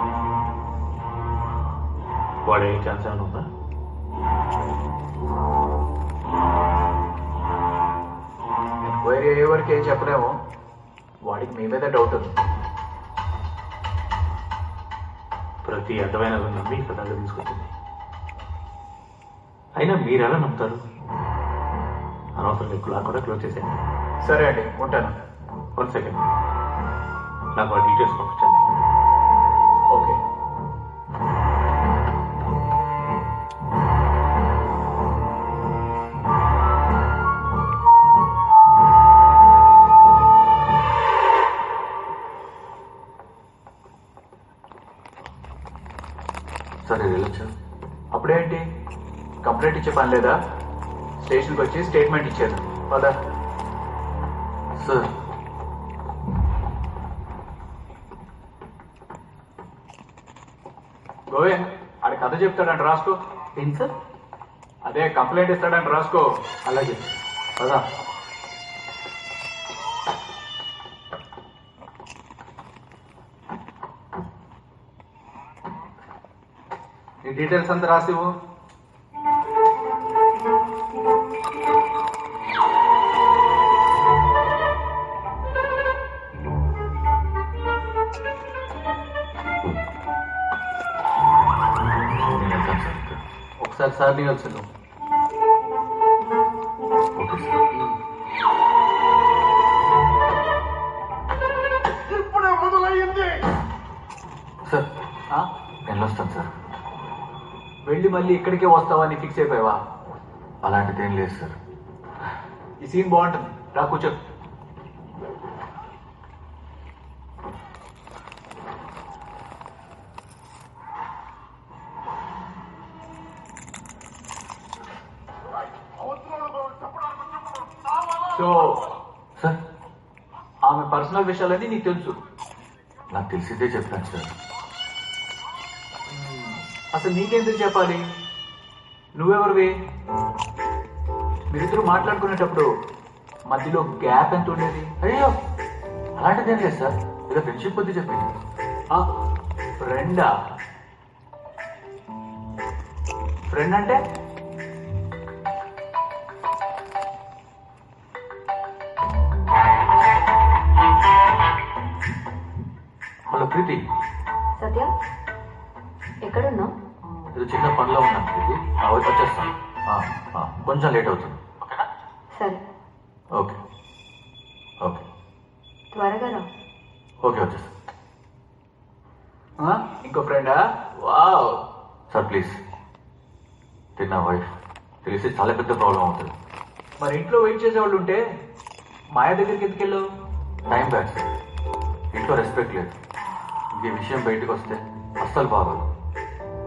వాడే ఛాన్స్ ఏమైనా ఉందా? ఎంక్వైరీ అయ్యే వరకు ఏం చెప్పలేము. వాడికి మీ మీద డౌట్ ఉంది. ప్రతి అర్థమైన నమ్మి ఇక్కడ దగ్గర తీసుకొచ్చింది. అయినా మీరు ఎలా నమ్ముతారు? అనవసరం ఎక్కువ కూడా క్లోజ్ చేసేయండి. సరే అండి, ఉంటాను. 1 సెకండ్, నాకు ఆ డీటెయిల్స్ పంపించండి. ఓకే. సరే వెళ్ళొచ్చా? అప్పుడేంటి, కంప్లైంట్ ఇచ్చే పని లేదా? స్టేషన్కి వచ్చి స్టేట్మెంట్ ఇచ్చారు. పదా. సార్ గోవింద్, ఆడ కథ చెప్తాడంట, రాసుకో. ఏంటి సార్? అదే కంప్లైంట్ ఇస్తాడంట, రాసుకో. అలాగే పదా. నీ డీటెయిల్స్ అంతా రాసివు. నేను వెళ్తాను సార్. ఒక సార్ సార్ नहीं వచ్చాను ఓకే సార్ ఇప్పుడే మొదలయ్యింది. సార్ నేను వస్తాను సార్. వెళ్ళి మళ్ళీ ఇక్కడికే వస్తావని ఫిక్స్ అయిపోయావా? అలాంటిది ఏం లేదు సార్. ఈ సీన్ బాగుంటుంది, రా కూర్చో. సో సార్ ఆమె పర్సనల్ విషయాలన్నీ నీకు తెలుసు. నాకు తెలిసిద్దే చెప్పాను సార్. అసలు నీకెందుకు చెప్పాలి? నువ్వెవరివి? మీరిద్దరు మాట్లాడుకునేటప్పుడు మధ్యలో గ్యాప్ ఎంత ఉండేది? అయ్యో అలాంటిదేం లేదు సార్, ఏదో ఫ్రెండ్షిప్ కొద్ది చెప్పింది. ఫ్రెండా? ఫ్రెండ్ అంటే హలో ప్రీతి. సత్య ఎక్కడున్నావు? ఇది చిన్న పనిలో ఉన్నాను ప్రీతి, వచ్చేస్తాను. కొంచెం లేట్ అవుతుంది. సరే ఓకే ఓకే త్వరగా రా. ఓకే వచ్చేస్తాను. ఇంకో ఫ్రెండా? వావ్. సార్ ప్లీజ్, తిన్న వైఫ్ తెలిసి చాలా పెద్ద ప్రాబ్లం అవుతుంది. మరి ఇంట్లో వెయిట్ చేసేవాళ్ళు ఉంటే మాయ దగ్గరికి ఎందుకు వెళ్ళావు? టైం బ్యాక్ సార్, ఇంట్లో రెస్పెక్ట్ లేదు. ఈ విషయం బయటకు వస్తే అస్సలు బాగోదు.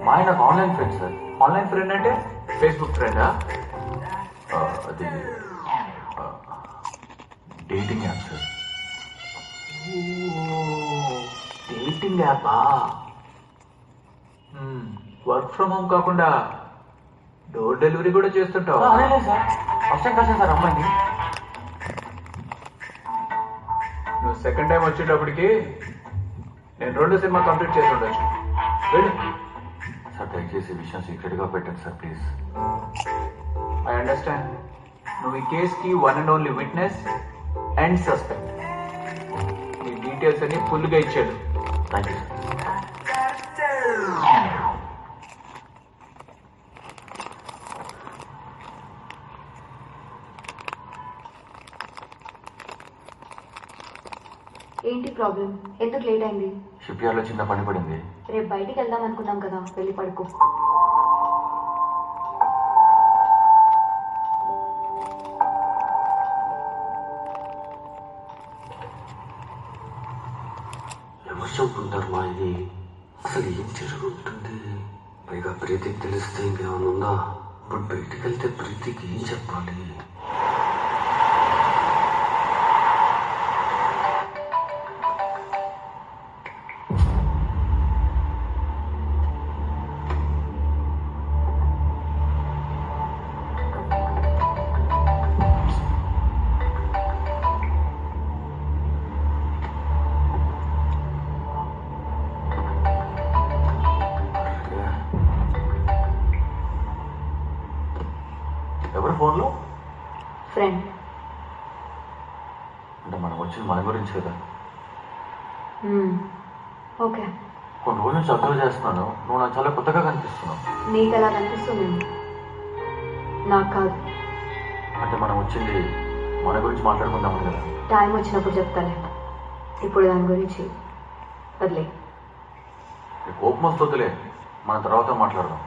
మా ఆయన నాకు online friend sir. Online friend అంటే ఫేస్బుక్ ఫ్రెండా? అది డేటింగ్ యాప్ సార్. డేటింగ్ యాపా? వర్క్ ఫ్రమ్ హోమ్ కాకుండా డోర్ డెలివరీ కూడా చేస్తుంటావు? అదే సార్, ఫస్ట్ టైం కలిసాను సార్ అమ్మాయిని. నువ్వు సెకండ్ టైం వచ్చేటప్పటికి నేను 2 సినిమా కంప్లీట్ చేసి ఉండొచ్చు. వెళ్ళు. సార్ దయచేసి విషయం సీక్రెట్గా పెట్టండి సార్ ప్లీజ్. I understand. నువ్వు ఈ కేసుకి one and only witness and suspect. నీ డీటెయిల్స్ అన్ని ఫుల్గా ఇచ్చాడు. Thank you sir. ఏంటి ప్రాబ్లం? ఎందుకు లేట్ అయింది? షిప్ యార్డ్లో చిన్న పని పడింది. రేపు బయటికి వెళ్దాం అనుకున్నాం కదా, వెళ్ళి పడుకో. ఎవరు చంపుకుంటారు మా ఇది? అసలు ఏం జరుగుతుంది? పైగా ప్రీతికి తెలిస్తే ఇంకేమైనా ఉందా? ఇప్పుడు బయటికి వెళ్తే ప్రీతికి ఏం చెప్పాలి? ఎవరు ఫోన్లో? ఫ్రెండ్. అంటే మనం వచ్చింది మన గురించి కదా. ఓకే. కొన్ని రోజుల నుంచి అబ్జర్వ్ చేస్తున్నాను, నువ్వు నాకు చాలా కొత్తగా కనిపిస్తున్నావు. నీకు ఎలా కనిపిస్తుంది? నాకు కాదు. అంటే మనం వచ్చింది మన గురించి మాట్లాడుకుందామని కదా. టైం వచ్చినప్పుడు చెప్తానే, ఇప్పుడు దాని గురించి వదిలే. కోపం వస్తుందిలే, మన తర్వాత మాట్లాడదాం.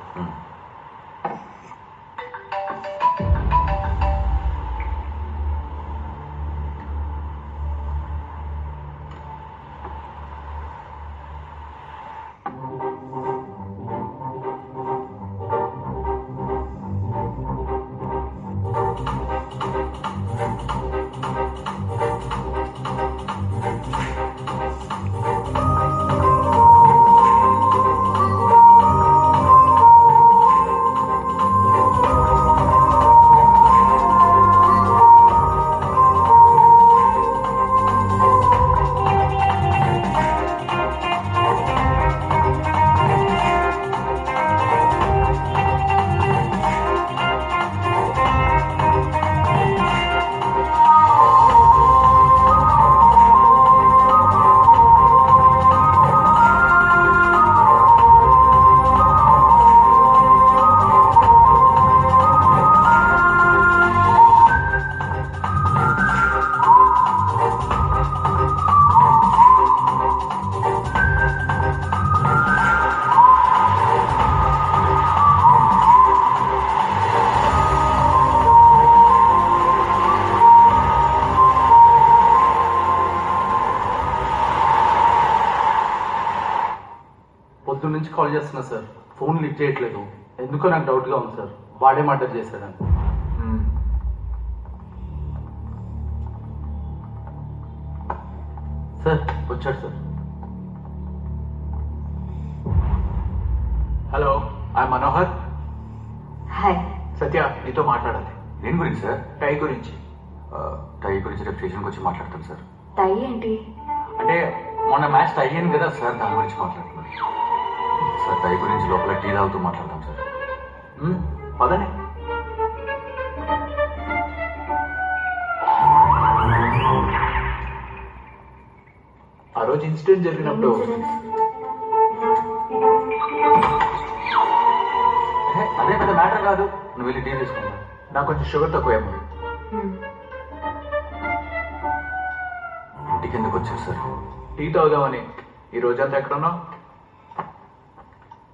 పొద్దున్న నుంచి కాల్ చేస్తున్నా సార్, ఫోన్ లిఫ్ట్ చేయట్లేదు. ఎందుకో నాకు డౌట్గా ఉంది సార్, వాడే మర్డర్ చేశాడని. సార్ వచ్చాడు sir. Hello, I Manohar. Hi. Satya, నీతో మాట్లాడాలి. దేని గురించి సార్? టై గురించి. టై గురించి రేపు స్టేషన్కి వచ్చి మాట్లాడతాను సార్. టై ఏంటి? అంటే మొన్న మ్యాచ్ టై అయింది కదా సార్, దాని గురించి మాట్లాడుతున్నాను సార్. టై గురించి లోపల టీ తాగుతూ మాట్లాడతాం సార్. పదని. ఆ రోజు ఇన్సిడెంట్ జరిగినప్పుడు అదే పెద్ద మ్యాటర్ కాదు, నువ్వు వెళ్ళి టీ తీసుకున్నా. నాకు కొంచెం షుగర్ తక్కువేమో. ఇంటికి ఎందుకు వచ్చారు సార్? టీ తాగుదామని. ఈ రోజంతా ఎక్కడున్నావు?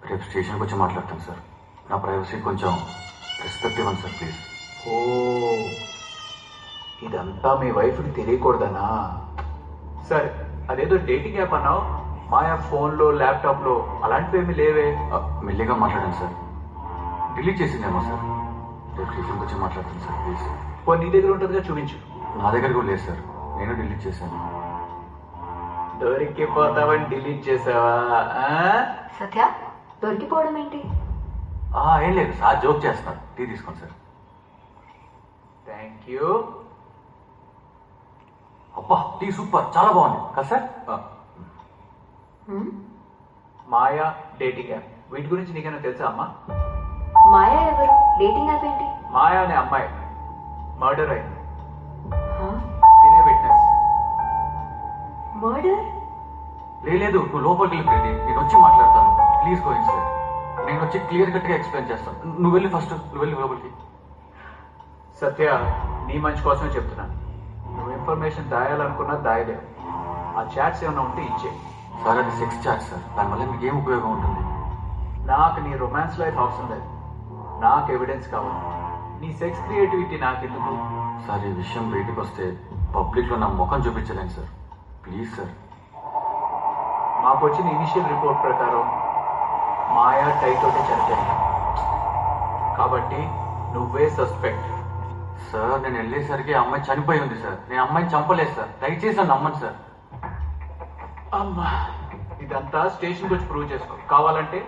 రేపు స్టేషన్కి వచ్చి మాట్లాడతాను సార్. నా ప్రైవసీ కొంచెం రెస్పెక్ట్ ఇవ్వండి సార్ ప్లీజ్. ఓ, ఇదంతా మీ వైఫ్కి తెలియకూడదనా? సరే, అదేదో డేటింగ్ యాప్ అన్నావు, మాయా ఫోన్లో ల్యాప్టాప్లో అలాంటివి ఏమీ లేవే. మెల్లిగా మాట్లాడండి సార్. Delete చేసిందేమో sir. రేపు స్టేషన్కి వచ్చి మాట్లాడతాను సార్ ప్లీజ్. పోనీ నీ దగ్గర ఉంటుందిగా, చూపించు. నా దగ్గర కూడా లేదు సార్, నేను డిలీట్ చేశాను. దొరికిపోతావని డిలీట్ చేసావా? సత్య, దొరికిపోవడం ఏంటి? ఏం లేదు సార్, జోక్ చేస్తాను. టీ తీసుకోండి సార్. Thank you. అబ్బా, టీ సూపర్, చాలా బాగుంది కదా సార్? మాయా డేటింగ్ యాప్, వీటి గురించి నీకైనా తెలుసా అమ్మా? మాయా ఎవరు? డేటింగ్ యాప్ ఏంటి? మాయా అనే అమ్మాయి మర్డర్ అయింది. తినే విట్నెస్. మర్డర్? లేదు, నువ్వు లోపలికి వెళ్ళి ప్రీతి, నేను వచ్చి మాట్లాడతాను. Please going sir. నేను వచ్చి క్లియర్ కట్ గా ఎక్స్ప్లెయిన్ చేస్తాను. నువ్వు వెళ్ళి ఫస్ట్, నువ్వు వెళ్ళి లోపలికి. సత్య, నీ మంచి కోసమే చెప్తున్నాను. నువ్వు ఇన్ఫర్మేషన్ దాయాలనుకున్నా దాయలేవు. ఆ చాట్స్ ఏమైనా ఉంటే ఇచ్చే. సార్, అది సెక్స్ చాట్ సార్, దానివల్ల మీకు ఏం ఉపయోగం ఉంటుంది? నాకు నీ రొమాన్స్ లైఫ్ అవసరం లేదు, నాకు ఎవిడెన్స్ కావాలి. నీ సెక్స్ క్రియేటివిటీ నాకెందుకు? సార్, ఈ విషయం బయటకు వస్తే పబ్లిక్ లో నా ముఖం చూపించలేను సార్. Please sir. మాకు వచ్చిన ఇనిషియల్ రిపోర్ట్ ప్రకారం మాయా టైతోటే చనిపోయింది, కాబట్టి నువ్వే సస్పెక్ట్. సార్, నేను వెళ్ళేసరికి అమ్మాయి చనిపోయి ఉంది సార్. నేను అమ్మాయిని చంపలేదు సార్, దయచేసి నన్ను నమ్మండి సార్. అమ్మా, ఇదంతా స్టేషన్కి వచ్చి ప్రూవ్ చేసుకో. కావాలంటే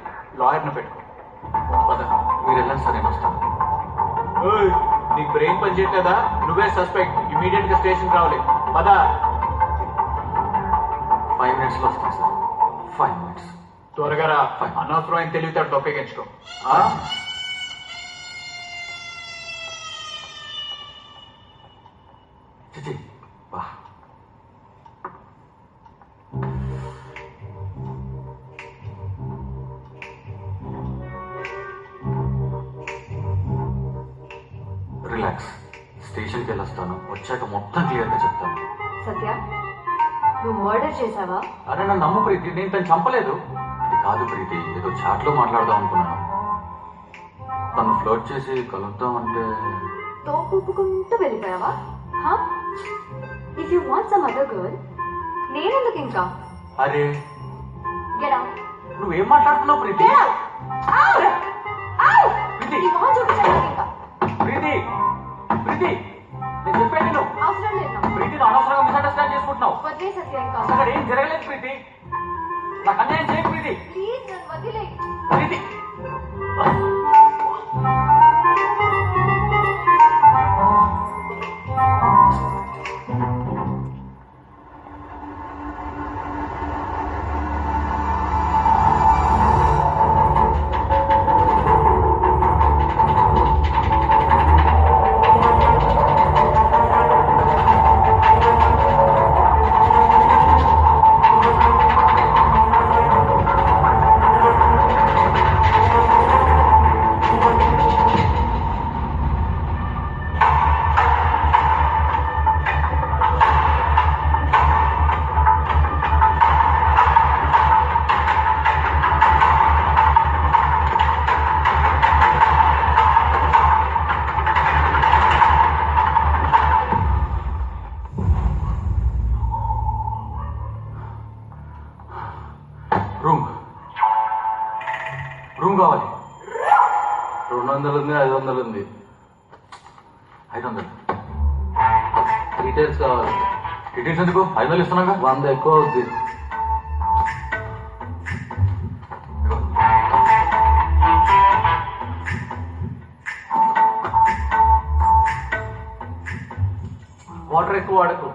లాయర్ని పెట్టుకో. పద. మీరు వెళ్ళండి సార్, నేను వస్తాను. నీకు బ్రెయిన్ పని చేయట్లేదా? నువ్వే సస్పెక్ట్, ఇమీడియట్ గా స్టేషన్ రావాలి. పద. 5 minutes లో వస్తాను సార్. 5 minutes. త్వరగా రా. అనవసరమైన తెలివితేటలు ఉపయోగించుకో. రిలాక్స్. స్టేషన్కి వెళ్ళొస్తాను, వచ్చాక మొత్తం క్లియర్గా చెప్తాను. సత్య, నువ్వు మర్డర్ చేసావా? అరే నన్ను నమ్ము ప్రీతి, నేను తను చంపలేదు. అది కాదు ప్రీతి, ఏదో చాట్లో మాట్లాడదాం అనుకున్నాను. తను ఫ్లోట్ చేసి కలుద్దాం అంటే తోపుకుంటూ వెళ్ళిపోయావా? If you want some other girl, నేనెందుకు ఇంకా? అరే గెట్ అవుట్. నువ్వేం మాట్లాడుతున్నావు ప్రీతి? ప్రీతి, ప్రీతి, ప్రీతి, నేను చెప్పేది నువ్వు. అవసరం లేదు. ప్రీతి, నువ్వు అనవసరంగా మిస్అండర్స్టాండ్ చేసుకుంటున్నావు. వదిలే సత్య, ఇంకా అక్కడ ఏం జరగలేదు ప్రీతి. నాకు అన్యాయం చేయకు ప్రీతి. ప్లీజ్ నన్ను వదిలే. ప్రీతి, రూమ్ కావాలి. 200 ఉంది, 500 ఉంది. 500. డీటెయిల్స్ కావాలి. డీటెయిల్స్ ఎందుకు? 500 ఇస్తున్నాగా. 100 ఎక్కువ అవుద్ది. వాటర్ ఎక్కువ వాడకు.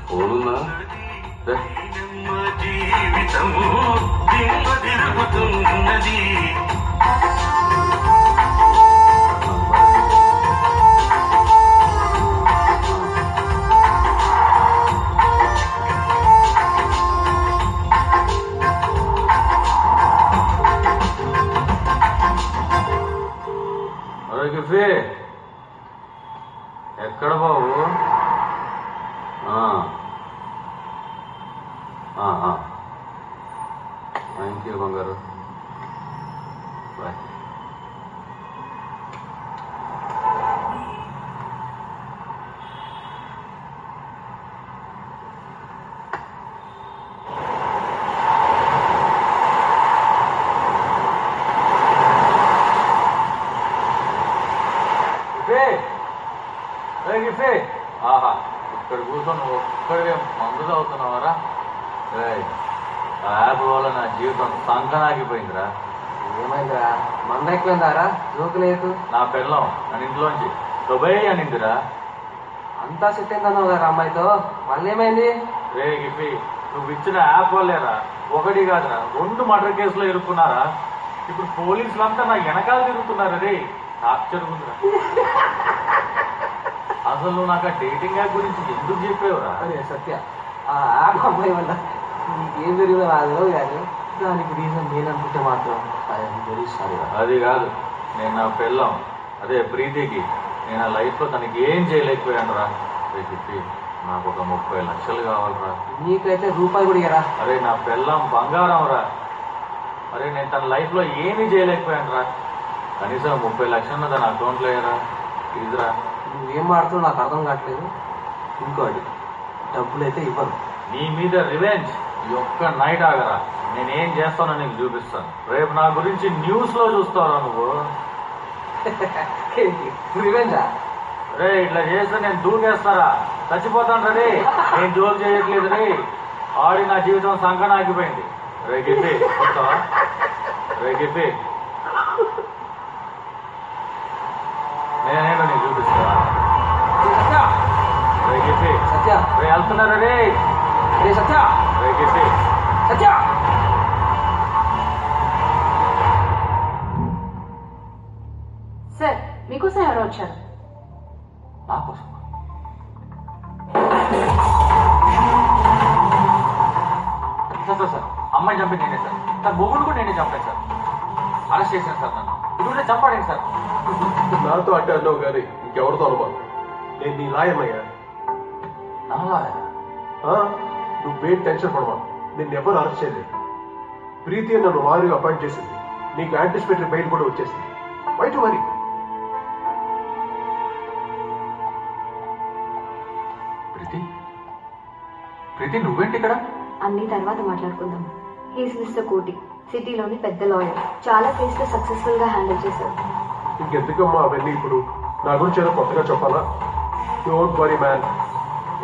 ఫోనుందా? జీవితము తిరుగుతున్నది. గిఫీ ఎక్కడ బాబు? థ్యాంక్ యూ బంగారు. బాయ్. ఆహా, ఇక్కడ కూర్చొని ఒక్కడికే మందు తాగుతున్నావారా? ఆ యాప్ వల్ల నా జీవితం సంకనాగిపోయిందిరా. ఏమైందిరా? మంద ఎక్కువైందారా? జోకులేదు. నా పెళ్ళం నన్ను ఇంట్లోంచి దుబాయ్ అనిందిరా. అంతా సెట్ అయిందన్నావు కదా అమ్మాయితో, మళ్ళీ ఏమైంది? రే గిఫీ, నువ్వు ఇచ్చిన యాప్ వల్లేరా, ఒకటి కాదురా 2 మర్డర్ కేసులో ఇరుక్కున్నారా. ఇప్పుడు పోలీసులంతా నా వెనకాల తిరుగుతున్నారు. రే టార్చర్ ఉందిరా. అసలు నువ్వు నాకు ఆ డేటింగ్ యాప్ గురించి ఎందుకు చెప్పేవురా? అరే సత్య, ఆ యాప్ అమ్మాయి వల్ల నీకేం జరిగిందో నాకు తెలియదు, కానీ దానికి రీజన్ నేననుకుంటే మాత్రం ఐఎమ్ వెరీ సారీ. అది కాదు, నేను నా పెళ్ళం అదే ప్రీతికి నేను ఆ లైఫ్లో తనకి ఏం చేయలేకపోయాను రా. చెప్పి నాకు ఒక 30 లక్షలు కావాలరా. నీకైతే రూపాయి కూడా ఇయ్యరా. అరే నా పెళ్ళం బంగారం రా. అరే నేను తన లైఫ్లో ఏమీ చేయలేకపోయాను రా. కనీసం 30 లక్షలు తన అకౌంట్లో అయ్యారా. ప్లీజ్రా. నువ్వేం మాడుతున్నావు నాకు అర్థం కావట్లేదు. ఇంకోటి, డబ్బులు అయితే ఇవ్వను. నీ మీద రివెంజ్ ఈ ఒక్క నైట్ ఆగరా, నేనేం చేస్తానో నీకు చూపిస్తాను. రేపు నా గురించి న్యూస్లో చూస్తావురా నువ్వు. రివెంజా? రే ఇట్లా చేస్తే నేను దూకేస్తారా, చచ్చిపోతాను రే. నేను జోక్ చేయట్లేదు రే. ఆడి నా జీవితం సంకనాగిపోయింది. రే గిప్పి చూస్తావా? రే గిప్పి నేనేంటో నీకు చూపిస్తా. రే గిప్పి సత్య, రే వెళ్తున్నారా రే. రే సత్య, రే గిప్పి సత్య. సార్, మీకోసం ఎవరో వచ్చారు. నా కోసం సార్ సార్ అమ్మాయి చంపింది నేనే సార్. సార్ మొగుడు కూడా నేనే చంపాను సార్. అరెస్ట్ చేశాను సార్ నన్ను. ఇప్పుడు చంపాడండి సార్. నాతో అంటే అన్నావు కానీ ఇంకెవరితో అనుమానం. నేను నీ లాయన్నయ్యా. నాలా నువ్వేం టెన్షన్ పడవా. నేను ఎవరు అరెస్ట్ చేయలేదు. ప్రీతి నన్ను వారిగా అపాయింట్ చేసింది. నీకు యాంటిసిపేటరీ బెయిల్ కూడా వచ్చేసింది. బయట మరి ప్రీతి ప్రీతి నువ్వేంటి ఇక్కడ? అన్ని తర్వాత మాట్లాడుకుందాం. హీస్ మిస్టర్ కోటి, సిటీలోని పెద్ద లాయర్. చాలా కేసులు సక్సెస్ఫుల్ గా హ్యాండిల్ చేశారు. ఇంకెందుకమ్మా అవన్నీ ఇప్పుడు? నా గురించి ఏదో కొత్తగా చెప్పాలా? డోంట్ వరీ మ్యాన్,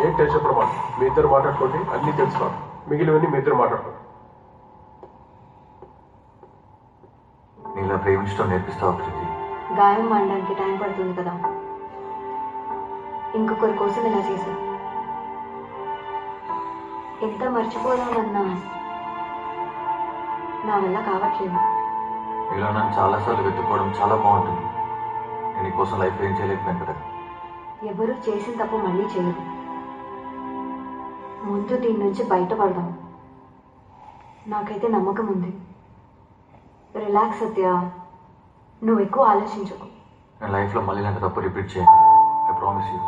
ఏం టెన్షన్ పడమా. మీ ఇద్దరు మాట్లాడుకోండి, అన్నీ తెలుసుకో. మిగిలివన్నీ మీ ఇద్దరు మాట్లాడుకోండి. నీలా ప్రేమించడం నేర్పిస్తావా ప్రీతి? గాయం మానడానికి టైం పడుతుంది కదా. ఇంకొకరి కోసం ఇలా చేశాను. ఎంత మర్చిపోదామన్నా నా వల్ల కావట్లేదు. నీలో నన్ను చాలాసార్లు వెతుక్కోవడం చాలా బాగుంటుంది. నేను నీకోసం లైఫ్ ఏం చేయలేకపోయాను కదా. ఎవరు చేసిన తప్పు మళ్ళీ చేయదు. ముందు దీని నుంచి బయటపడదాం. నాకైతే నమ్మకం ఉంది. రిలాక్స్ సత్య, నువ్వు ఎక్కువ ఆలోచించకు. నేను లైఫ్లో మళ్ళీ నాకు తప్పు రిపీట్ చేయను. I promise you.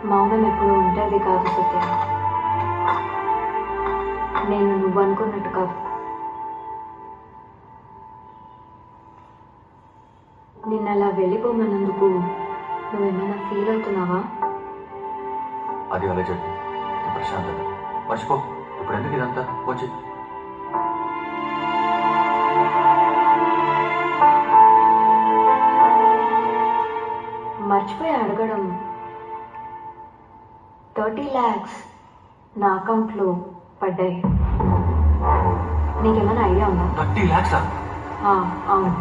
మౌనం ఎప్పుడు ఉండేది కాదు సత్య. నేను నువ్వు అనుకున్నట్టు కాదు. నిన్న అలా వెళ్ళిపోమన్నందుకు నువ్వేమైనా ఫీల్ అవుతున్నావా? అది అలా చెప్పి ప్రశాంతత మర్చిపో. ఇప్పుడు ఎందుకు ఇదంతా వచ్చి మర్చిపోయి అడగడం. 30 lakhs నా అకౌంట్లో పడ్డాయి. నీకేమైనా ఐడియా ఉందా? 30 lakhs? అవును,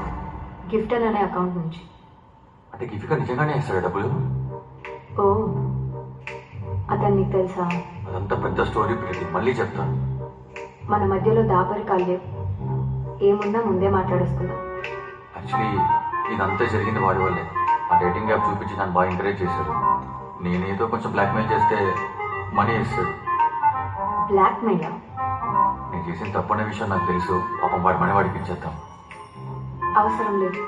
గిఫ్టన్ అనే అకౌంట్ నుంచి. అంటే గిఫ్ట్ నిజంగానే ఇస్తాడు డబ్బులు? ఓ, అతను నీకు తెలుసా? అదంతా పెద్ద స్టోరీ ప్రీతి, మళ్ళీ చెప్తాను. మన మధ్యలో దాపరికాలు లేవు. ఏమున్నా ముందే మాట్లాడేసుకుందాం. యాక్చువల్లీ ఇదంతా జరిగింది వాడి వల్లే. ఆ డేటింగ్ యాప్ చూపించి నన్ను బాగా ఎంకరేజ్ చేశారు. నేనేదో కొంచెం బ్లాక్మెయిల్ చేస్తే మనీ ఇస్తాడు. బ్లాక్మెయిల్? నేను చేసిన తప్పనే విషయం నాకు తెలుసు. పాపం వాడి మనీ వాడికి ఇచ్చేద్దాం. అవసరం లేదు.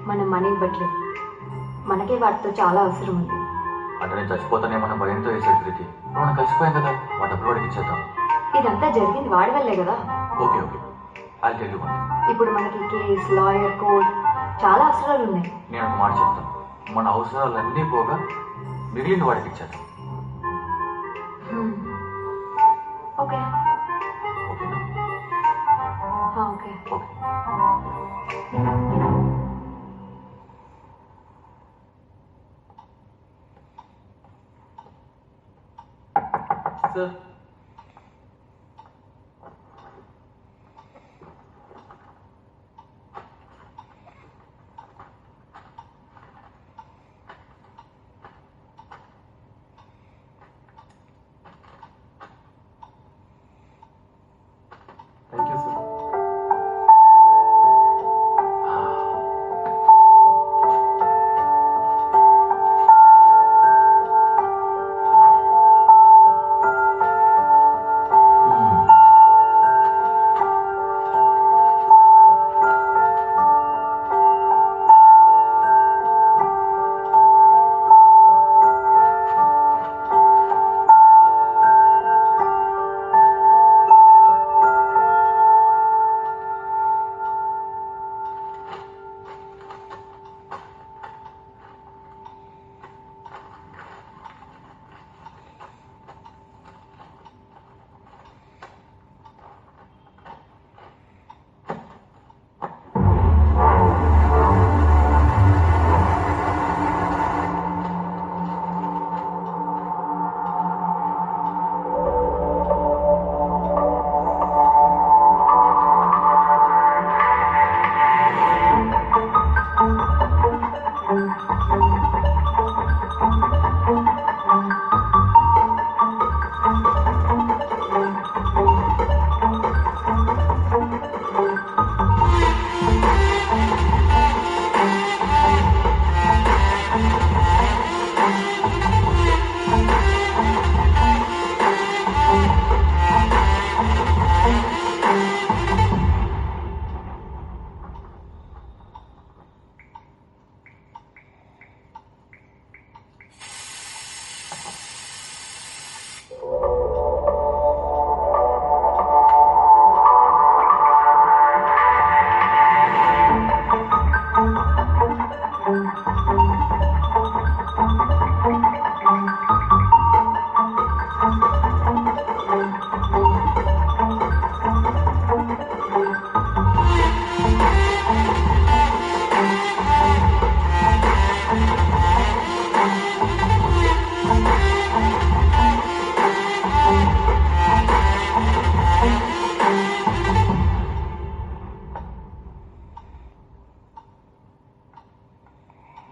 మనం మనీ ఇవ్వట్లేదు. మనకే వాటితో చాలా అవసరం ఉంది. అంటే నేను చచ్చిపోతానేమన్న భయంతో వేసాడు ప్రీతి. మనం కలిసిపోయాం కదా, వాటి డబ్బులు వాడికి ఇచ్చేద్దాం. ఇదంతా జరిగింది వాడి వల్లే కదా. ఓకే ఓకే, అది తెలియదు. ఇప్పుడు మనకి కేస్, లాయర్, కోర్ట్ చాలా అవసరాలు ఉన్నాయి. నేను ఒక మాట చెప్తాను, మన అవసరాలన్నీ పోగా మిగిలిన వాడికి ఇచ్చేద్దాం. ఓకే ఓకేనా? Okay. Okay. Sir, thank you sir.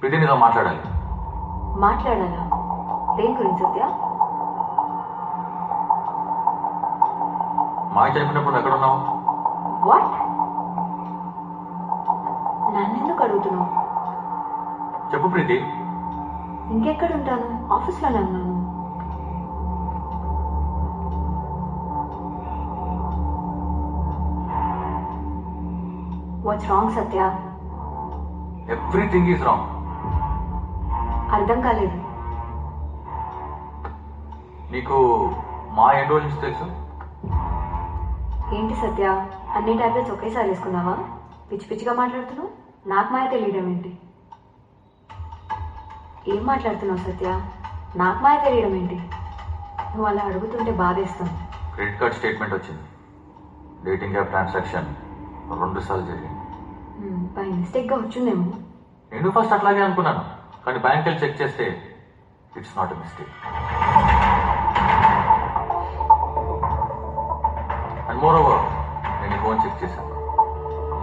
Preethi నీతో మాట్లాడాలి. మాట్లాడాలా? దేని గురించి సత్య? మాయ చెప్పినప్పుడు ఎక్కడున్నావు? వాట్? నన్నెందుకు అడుగుతున్నావు? చెప్పు ప్రీతి. ఇంకెక్కడుంటాను? ఆఫీస్లోనే ఉన్నాను. What's wrong Satya? Everything is wrong. అర్థం కాలేదు. నీకు మా ఎన్ని రోజుల నుంచి తెలుసు? ఏంటి సత్య, అన్ని టాబ్లెట్స్ ఒకేసారి వేసుకున్నావా? పిచ్చి పిచ్చిగా మాట్లాడుతున్నావు. నాకు మాయ తెలియడం ఏంటి? ఏం మాట్లాడుతున్నావు సత్య? నాకు మాయ తెలియడం ఏంటి? నువ్వు అలా అడుగుతుంటే బాధేస్తాను. క్రెడిట్ కార్డ్ స్టేట్మెంట్ వచ్చింది. డేటింగ్ యాప్ ట్రాన్సాక్షన్ 2 సార్లు జరిగింది. బై మిస్టేక్గా వచ్చిందేమో. నేను ఫస్ట్ అట్లాగే అనుకున్నాను, కానీ బ్యాంక్ వెళ్ళి చెక్ చేస్తే it's not a mistake. And more over నేను ఫోన్ చెక్ చేశాను.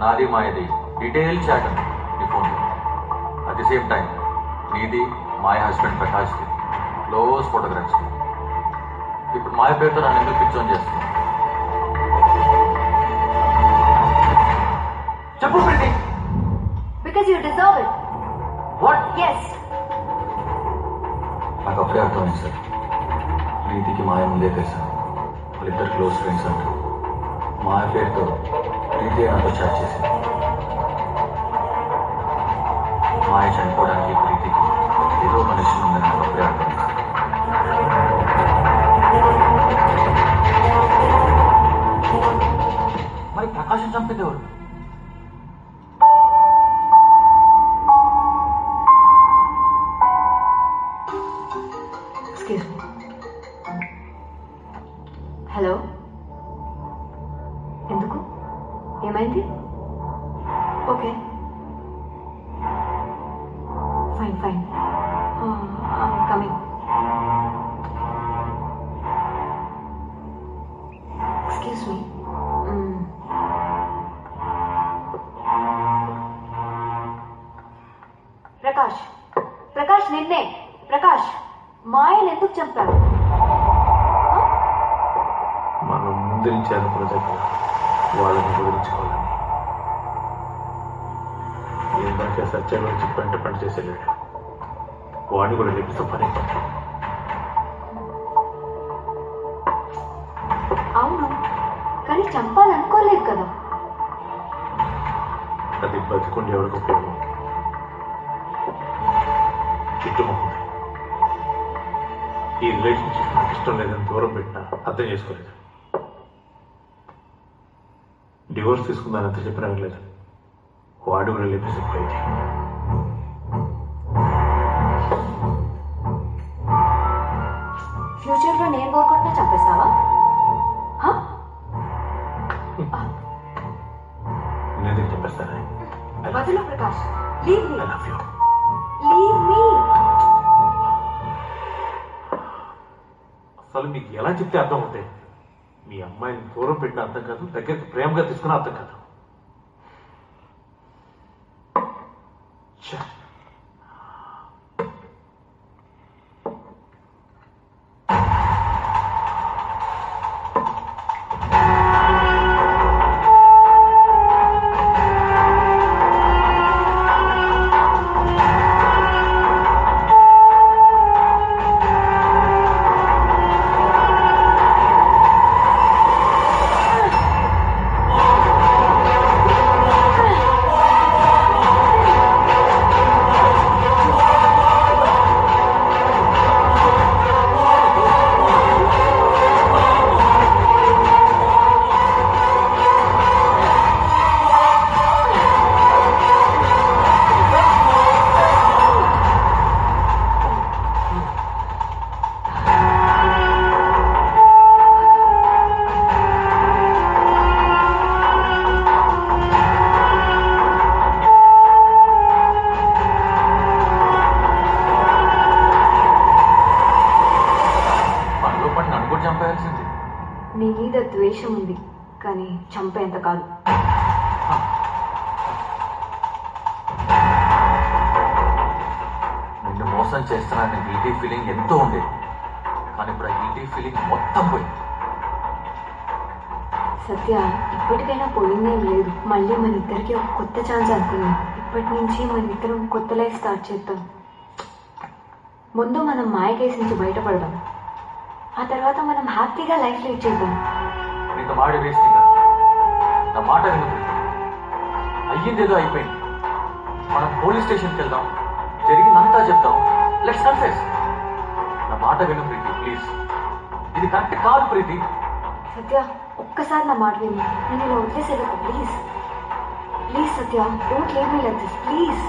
నాది మాయది డీటెయిల్ చాట్ ఉంది నీ ఫోన్లో. అట్ ది సేమ్ టైం నీది మాయ హస్బెండ్ ప్రకాష్ది క్లోజ్ ఫోటోగ్రాఫ్స్. ఇప్పుడు మాయ పేరుతో నన్ను ఎందుకు పిచ్చోన్ చేస్తున్నాను? చెప్పు ప్రీతి. Because you deserve it. What? Yes. నాకు అప్పుడే అర్థమైంది సార్. ప్రీతికి మాయ ముందే తెలుసా. వాళ్ళిద్దరు క్లోజ్ ఫ్రెండ్స్ అంటారు. మాయ పేరుతో ప్రీతి నాతో చాట్ చేసింది. మాయ చనిపోవడానికి ప్రీతికి ఏదో కనెక్షన్ ఉందని నాకు అప్పుడే అర్థమైంది. మరి ప్రకాశం చంపింది ఎవరు? హలో, ఎందుకు? ఏమైంది? Okay, fine fine, coming. Excuse me. Prakash, Prakash నిన్నే. ప్రకాష్, మాయను ఎందుకు చంపారు? మనం ముందు నుంచి అనుకున్న దగ్గర వాళ్ళని వదిలించుకోవాలని. ఏంటంటే సత్య గురించి పంట చేసేలేడు. వాడిని కూడా లేపిస్తూ పని. అవును, కానీ చంపాలనుకోలేదు కదా. అది బతికుండి ఎవరికి ఉపయోగం? చుట్టుముంది ఈ రిలేషన్షిప్ నాకు ఇష్టం లేదని దూరం పెట్టినా అర్థం చేసుకోలేదు. డివోర్స్ తీసుకుందాని అంత చెప్పినా లేదు. వాడు కూడా లేపిపోయింది. ఫ్యూచర్ లో నేను కోరుకుంటున్నా చంపేస్తావా? నేనేందుకు చెప్పేస్తాను? వదిలు Prakash, leave me. I love you. Leave me. అసలు మీకు ఎలా చెప్తే అర్థం అవుతాయి? మీ అమ్మాయిని దూరం పెట్టిన అర్థం కాదు, దగ్గరికి ప్రేమగా తీసుకున్న అర్థం కాదు. నీ మీద ద్వేషం ఉంది, కానీ చంపేంత కాదు. నిన్ను మోసం చేస్తున్నాను గిల్టీ ఫీలింగ్ ఎంతో ఉండేది, కానీ ఇప్పుడు ఆ గిల్టీ ఫీలింగ్ మొత్తం పోయింది. సత్య, ఇప్పటికైనా పోయిందేం లేదు. మళ్ళీ మన ఇద్దరికి ఒక కొత్త ఛాన్స్ అనుకున్నాం. ఇప్పటి నుంచి మన ఇద్దరం కొత్త లైఫ్ స్టార్ట్ చేద్దాం. ముందు మనం మాయ కేసు నుంచి బయటపడదాం, ఆ తర్వాత మనం హ్యాపీగా లైఫ్ లీడ్ చేద్దాం. నీకు మాడి వేస్ట్. నా మాట విను. అయ్యిందేదో అయిపోయింది. మనం పోలీస్ స్టేషన్కి వెళ్దాం, జరిగిందంతా చెప్దాం. Let's confess. నా మాట విను ప్రీతి, ప్లీజ్. ఇది కరెక్ట్ కాదు ప్రీతి. సత్య ఒక్కసారి నా మాట విని నేను ఇలా వదిలేసేదకు please please Satya don't leave me like this please.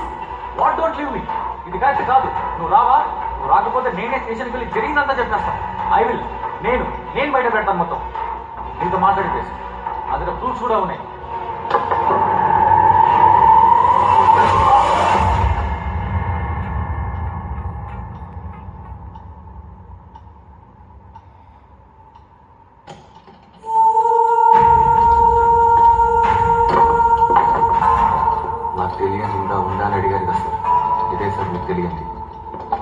What don't leave me? ఇది కరెక్ట్ కాదు. నువ్వు రావా? నువ్వు రాకపోతే నేనే స్టేషన్కి వెళ్ళి జరిగిందంతా చెప్పేస్తాను. I will. నేను బయట పెడతాను మొత్తం. నీతో మాట్లాడిపేసి నా దగ్గర ప్రూఫ్స్ కూడా ఉన్నాయి. నాకు తెలియని ఇంకా ఉందా అని అడిగారు కదా సార్. ఇదే సార్ మీకు తెలియంది.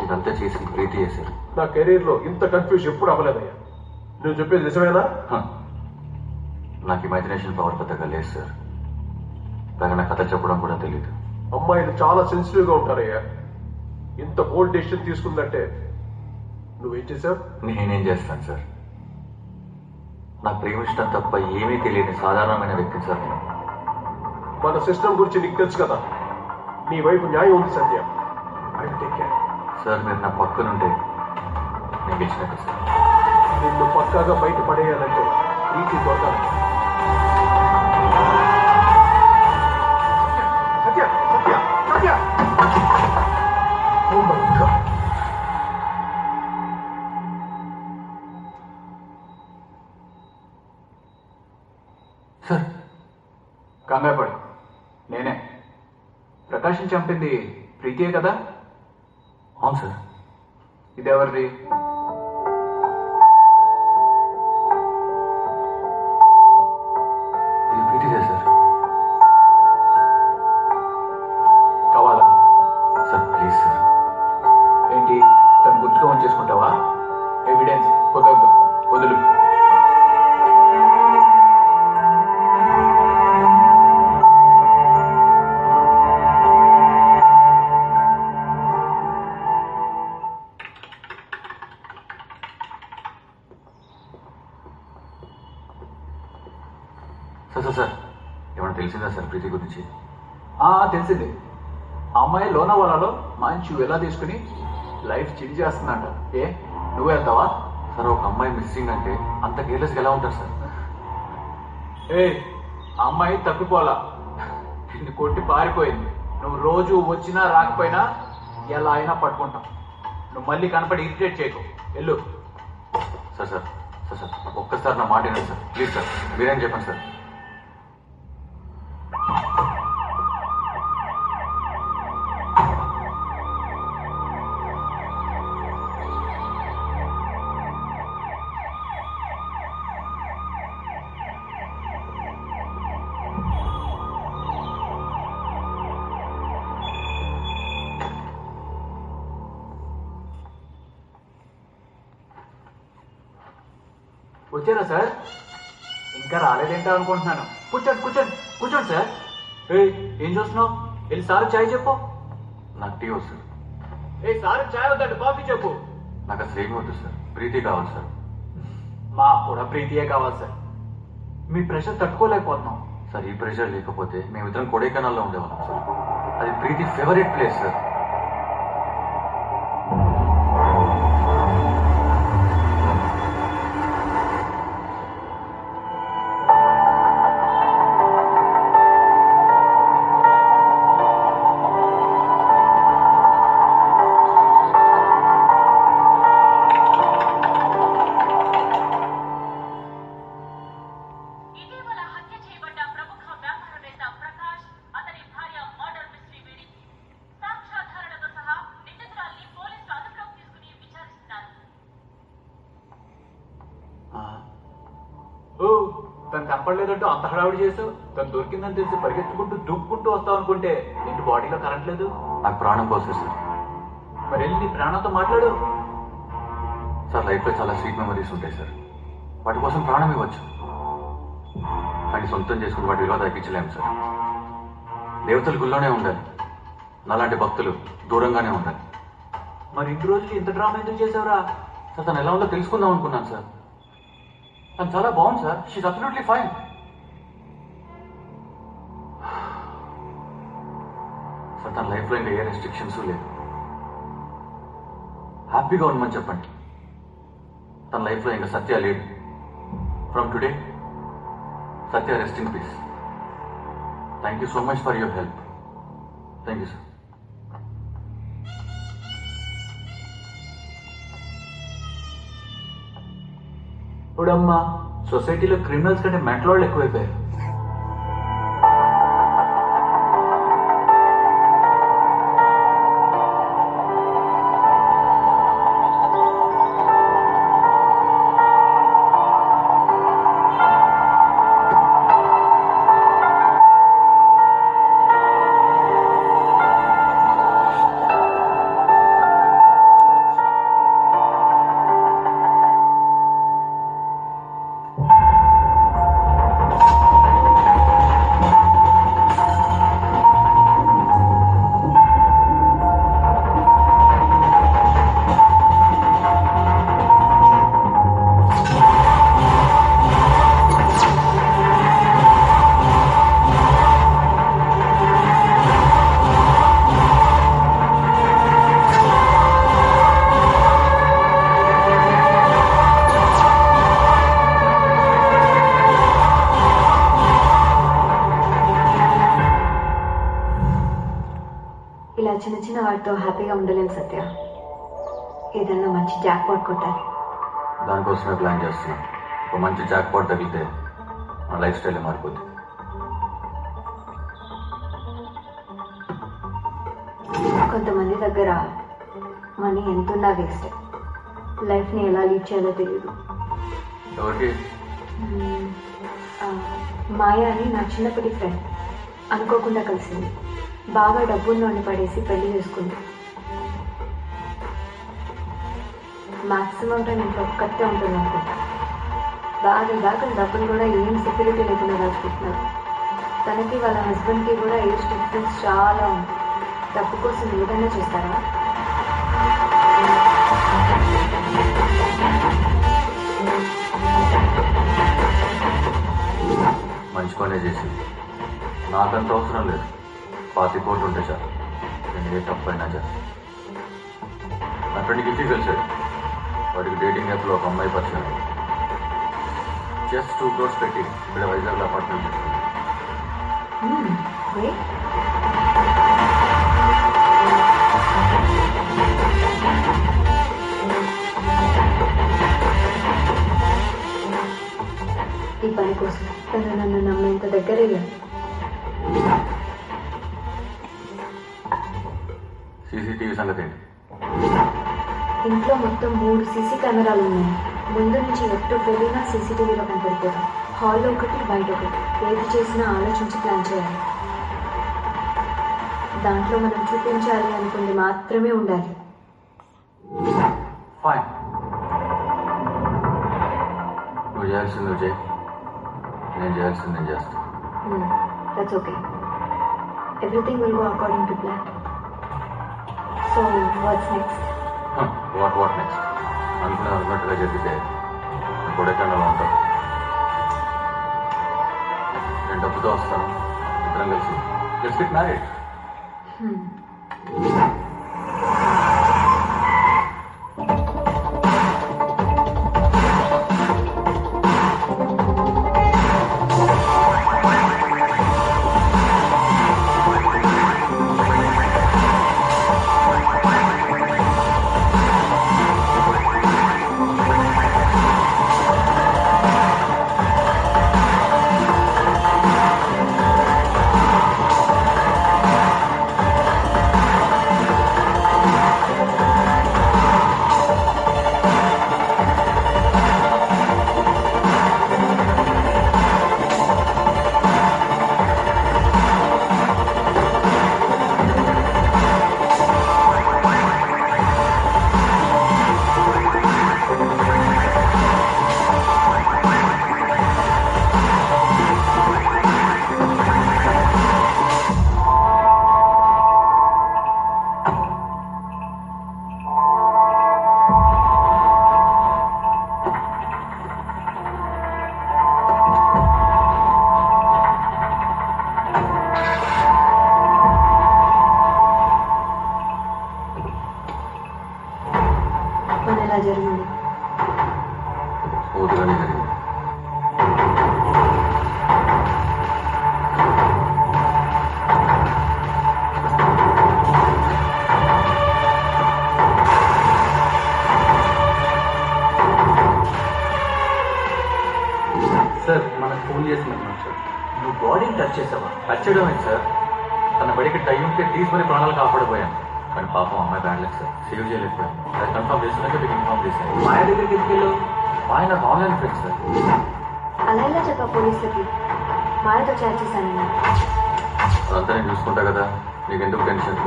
ఇదంతా చేసింది ప్రీతి చేశారు. నా కెరీర్ లో ఇంత కన్ఫ్యూజ్ ఎప్పుడు అవ్వలేదయ్యా. నువ్వు చెప్పేది నిజమేనా? నాకు ఇమాజినేషన్ పవర్ పెద్దగా లేదు సార్. పైగా నా కథ చెప్పడం కూడా తెలియదు. అమ్మాయిలు చాలా సెన్సిటివ్ గా ఉంటారయ్యా. ఇంత బోల్డ్ డెసిషన్ తీసుకుందంటే నువ్వేం చేశావు? నేనేం చేస్తాను సార్? నాకు ప్రేమించడం తప్ప ఏమీ తెలియని సాధారణమైన వ్యక్తి సార్ నేను. మన సిస్టమ్ గురించి నీకు తెలుసు కదా. నీ వైపు న్యాయం ఉంది Satya. I will take care. Sir మీరు నా పక్కనుంటే నేను గెలిచినట్టు సార్. నిన్ను పక్కాగా బయట పడేయాలంటే ప్రీతి దొరకాలి. Satya Satya Satya. Oh my God. Sir కంగారు పడు. నేనే. ప్రకాశం చంపింది ప్రీతియే కదా? అవును సార్. ఇదెవరిది? ఇది ప్రీతిదే సార్. కావాలా? Sir please sir. ఏంటి తను గుర్తుగా ఉంచేసుకుంటావా? ఎవిడెన్స్ కుదరదు. వదులు. సార్ ఏమైనా తెలిసిందా సార్ ప్రీతి గురించి? తెలిసింది. ఆ అమ్మాయి లోనావాలాలో మంచి ఎలా తీసుకుని లైఫ్ చిడి చేస్తుందంట. ఏ నువ్వు వెళ్తావా? సార్ ఒక అమ్మాయి మిస్సింగ్ అంటే అంత కేర్లెస్గా ఎలా ఉంటారు సార్? ఆ అమ్మాయి తప్పిపోలా. నిన్ను కొట్టి పారిపోయింది. నువ్వు రోజు వచ్చినా రాకపోయినా ఎలా అయినా పట్టుకుంటాం. నువ్వు మళ్ళీ కనపడి ఇరిటేట్ చేయకు. వెళ్ళు. సార్ సార్ సార్ సార్ ఒక్కసారి నా మాట వినండి సార్ ప్లీజ్ సార్. మీరేం చెప్పండి సార్. వచ్చారా సార్? ఇంకా రాలేదేంటా అనుకుంటున్నాను. కూర్చోండి కూర్చోండి కూర్చోండి సార్. ఏం చూస్తున్నావు? వెళ్ళి సార్ చాయ్ చెప్పు. నాకు టీ వద్దు సార్. సార్ చాయ్ వద్దండి, కాఫీ చెప్పు. నాకు అసలు ఏమి వద్దు సార్. ప్రీతి కావాలి సార్. మాకు కూడా ప్రీతియే కావాలి సార్. మీ ప్రెషర్ తట్టుకోలేకపోతున్నాం సార్. ఈ ప్రెషర్ లేకపోతే మేమిద్దరం కొడైకెనాల్లో ఉండేవాళ్ళం సార్. అది ప్రీతి ఫేవరెట్ ప్లేస్ సార్. తను కనపడలేదంటూ అంత హడావిడి చేసావు. తను దొరికిందని తెలిసి పరిగెత్తుకుంటూ దూక్కుంటూ వస్తావు అనుకుంటే ఏంటి బాడీలో కరెంట్ లేదు? నాకు ప్రాణం కోసం సార్. మరి వెళ్ళి నీ ప్రాణంతో మాట్లాడు. సార్ లైఫ్లో చాలా స్వీట్ మెమరీస్ ఉంటాయి సార్. వాటి కోసం ప్రాణం ఇవ్వచ్చు. కానీ సొంతం చేసుకుని వాటి విలువ తగ్గించలేము సార్. దేవతలు గుళ్ళోనే ఉండాలి. నాలాంటి భక్తులు దూరంగానే ఉండాలి. మరి ఇన్ని రోజులు ఇంత డ్రామా ఎందుకు చేసావురా? సార్ తను ఎలా ఉందో తెలుసుకుందాం అనుకున్నాను సార్. తను చాలా బాగుంది sir. She's absolutely fine. Sir తన లైఫ్లో ఇంకా ఏ రెస్ట్రిక్షన్స్ లేదు. హ్యాపీగా ఉండమని చెప్పండి. తన లైఫ్లో ఇంకా సత్య లేడు. From today Satya rest in peace. Thank you so much for your help. Thank you sir. ఇప్పుడమ్మా సొసైటీలో క్రిమినల్స్ కంటే మెంటల్ వాళ్ళు ఎక్కువైపోయారు. ఇలా చిన్న చిన్న వాటితో హ్యాపీగా ఉండలేము సత్య. ఏదన్నా మంచి జాక్ పాట్ కొట్టాలి. దానికోసమే ప్లాన్ చేస్తున్నాను. ఒక మంచి జాక్ పాట్ తగిలితే మన లైఫ్ స్టైల్ మారిపోద్ది. కొంతమంది దగ్గర మనీ ఎంతున్నా వేస్ట్. లైఫ్ని ఎలా లీడ్ చేయాలో తెలియదు. ఎవరికి? మాయ అని నా చిన్నప్పటి ఫ్రెండ్. అనుకోకుండా కలిసింది. బాగా డబ్బుల్లోని పడేసి పెళ్లి చేసుకుంది. మాక్సిమం టైం ఇంట్లో ఒక్కటే ఉంటుంది అనుకుంటా. దాకా డబ్బులు కూడా ఏం సెక్యూరిటీ లేకుండా దాచుకుంటున్నారు. తనకి వాళ్ళ హస్బెండ్కి కూడా ఏజ్ డిఫరెన్స్ చాలా ఉంది. డబ్బు కోసం ఏదైనా చేస్తారా? మంచి పనే చేసింది. నాకంత అవసరం లేదు. 40 కోట్లు ఉంటే చాలు. నేను ఏ తప్పైనా చేస్తాను. నా ఫ్రెండ్ గిఫ్టీ కలిసాడు. వాడికి డేటింగ్ యాప్లో ఒక అమ్మాయి పరిచయం. జస్ట్ 2 crores పెట్టి ఇక్కడ వైజాగ్లో అపార్ట్మెంట్ తీసుకుంది. ఈ పని కోసం తను నన్ను నమ్మేంత దగ్గర వెళ్ళాను. సీసీటీవీ సంగతి ఏంటి? ఇంట్లో మొత్తం 3 సీసీ కెమెరాలు ఉన్నాయి. ముందు నుంచి ఎటు వెళ్ళినా సీసీటీవీలో కనపడిపోతాం. హాల్లో ఒకటి, బయట ఒకటి. ఏది చేసినా ఆలోచించి ప్లాన్ చేయాలి. దాంట్లో మనం చూపించాలి అనుకుంది మాత్రమే ఉండాలి. ఫైన్, నువ్వు చేయాల్సింది నువ్వు చేయి. నేను చేయాల్సింది నేను చేస్తాను. That's okay. Everything will go according to plan. So what's next? What next? అనుకున్నట్టుగా జరిగితే కొడైకెనాల్లో ఉంటాను. నేను డబ్బుతో వస్తాను. ఇద్దరం కలిసి లెట్స్ గెట్ మ్యారీడ్. పూర్తిగానే జరిగింది. సార్ మనకు ఫోన్ చేస్తున్నాం సార్. నువ్వు బాడీని టచ్ చేసావా? టచ్ చేయడమేంటి సార్? తన బడికి టై ఉంటే తీసి మరి ప్రాణాలు కాపాడిపోయాను. కానీ పాపం అమ్మాయి బ్యాడ్లెస్ సార్, సేవ్ చేయలేకపోయాను. అది కన్ఫర్మ్ చేస్తున్నాక మీకు ఇన్ఫార్మ్ చేశాను. మాయ దగ్గరికి ఎందుకు వెళ్ళావు? మా ఆయన ఆన్లైన్ ఫ్రెండ్ సార్. అలా ఎలా చెప్పా పోలీసులకి? మాయతో చాట్ చేశాను నేను. అదంతా నేను చూసుకుంటా కదా, నీకెందుకు టెన్షన్?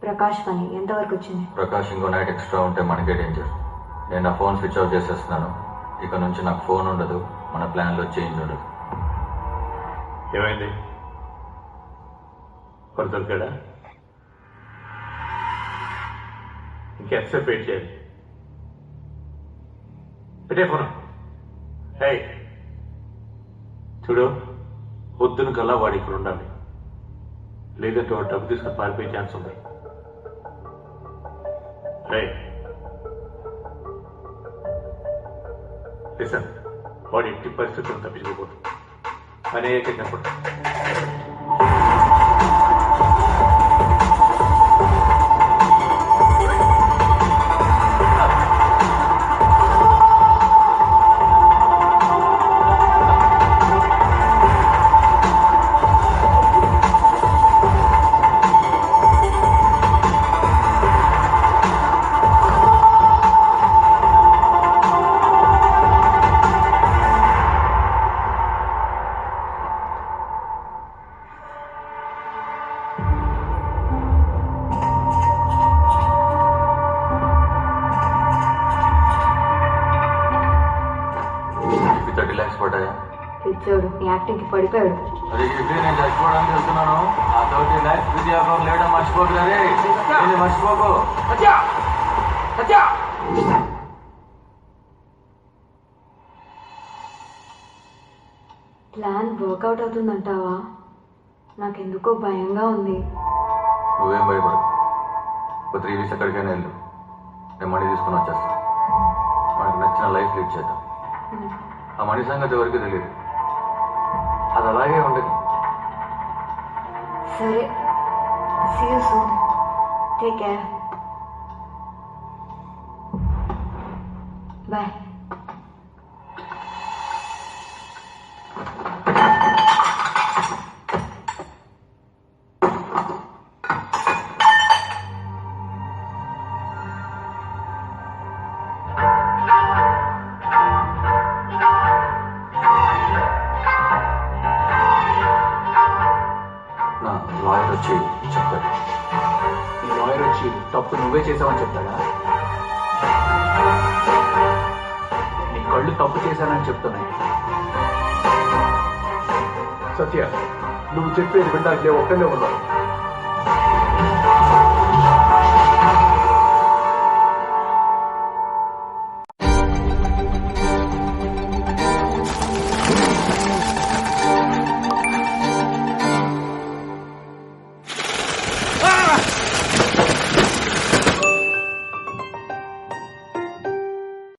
ప్రకాష్ పని ఎంతవరకు వచ్చింది? ప్రకాష్ ఇంకో నైట్ ఎక్స్ట్రా ఉంటే మనకే డేంజర్. నేను నా ఫోన్ స్విచ్ ఆఫ్ చేసేస్తున్నాను. ఇక నుంచి నాకు ఫోన్ ఉండదు, మన ప్లాన్లో చేంజ్ ఉండదు. ఏమైంది? వాడు దొరికాడా? ఇంకెంతసేపు వెయిట్ చేయాలి? పెట్టే ఫోన్. హే చూడు, పొద్దున కల్లా వాడు ఇక్కడ ఉండాలి, లేదంటే వాడు డబ్బు తీసుకుని పారిపోయే ఛాన్స్ ఉంది. లిసన్, వాడు ఎట్టి పరిస్థితులను తప్పించుకోకూడదు. అనేక కనపడు. పిచ్చోడు నీ యాక్టింగ్ కి పడిపోయాడు. అదే చెప్పి నేను చచ్చిపోవడానికి వెళ్తున్నాను. ఆ 30 lakhs విజయాభం లేడం మర్చిపోకు. రే మర్చిపోకు. ప్లాన్ వర్కౌట్ అవుతుందంటావా? నాకెందుకో భయంగా ఉంది. నువ్వేం భయపడకు. ఒక 3 weeks ఎక్కడికైనా వెళ్ళు, నేను మనీ తీసుకుని వచ్చేస్తాను. మనకు నచ్చిన లైఫ్ లీడ్ చేద్దాం. ఆ మనీ సంగతి ఎవరికి తెలియదు, అది అలాగే ఉండదు. సరే, see you soon. Take care. Bye. వచ్చి చెప్తాడు. ఈ లాయర్ వచ్చి తప్పు నువ్వే చేసావని చెప్తాడా? నీ కళ్ళు తప్పు చేశానని చెప్తున్నాయి. సత్య, నువ్వు చెప్పేది వినడానికి నేను ఒక్కనే ఉన్నాను.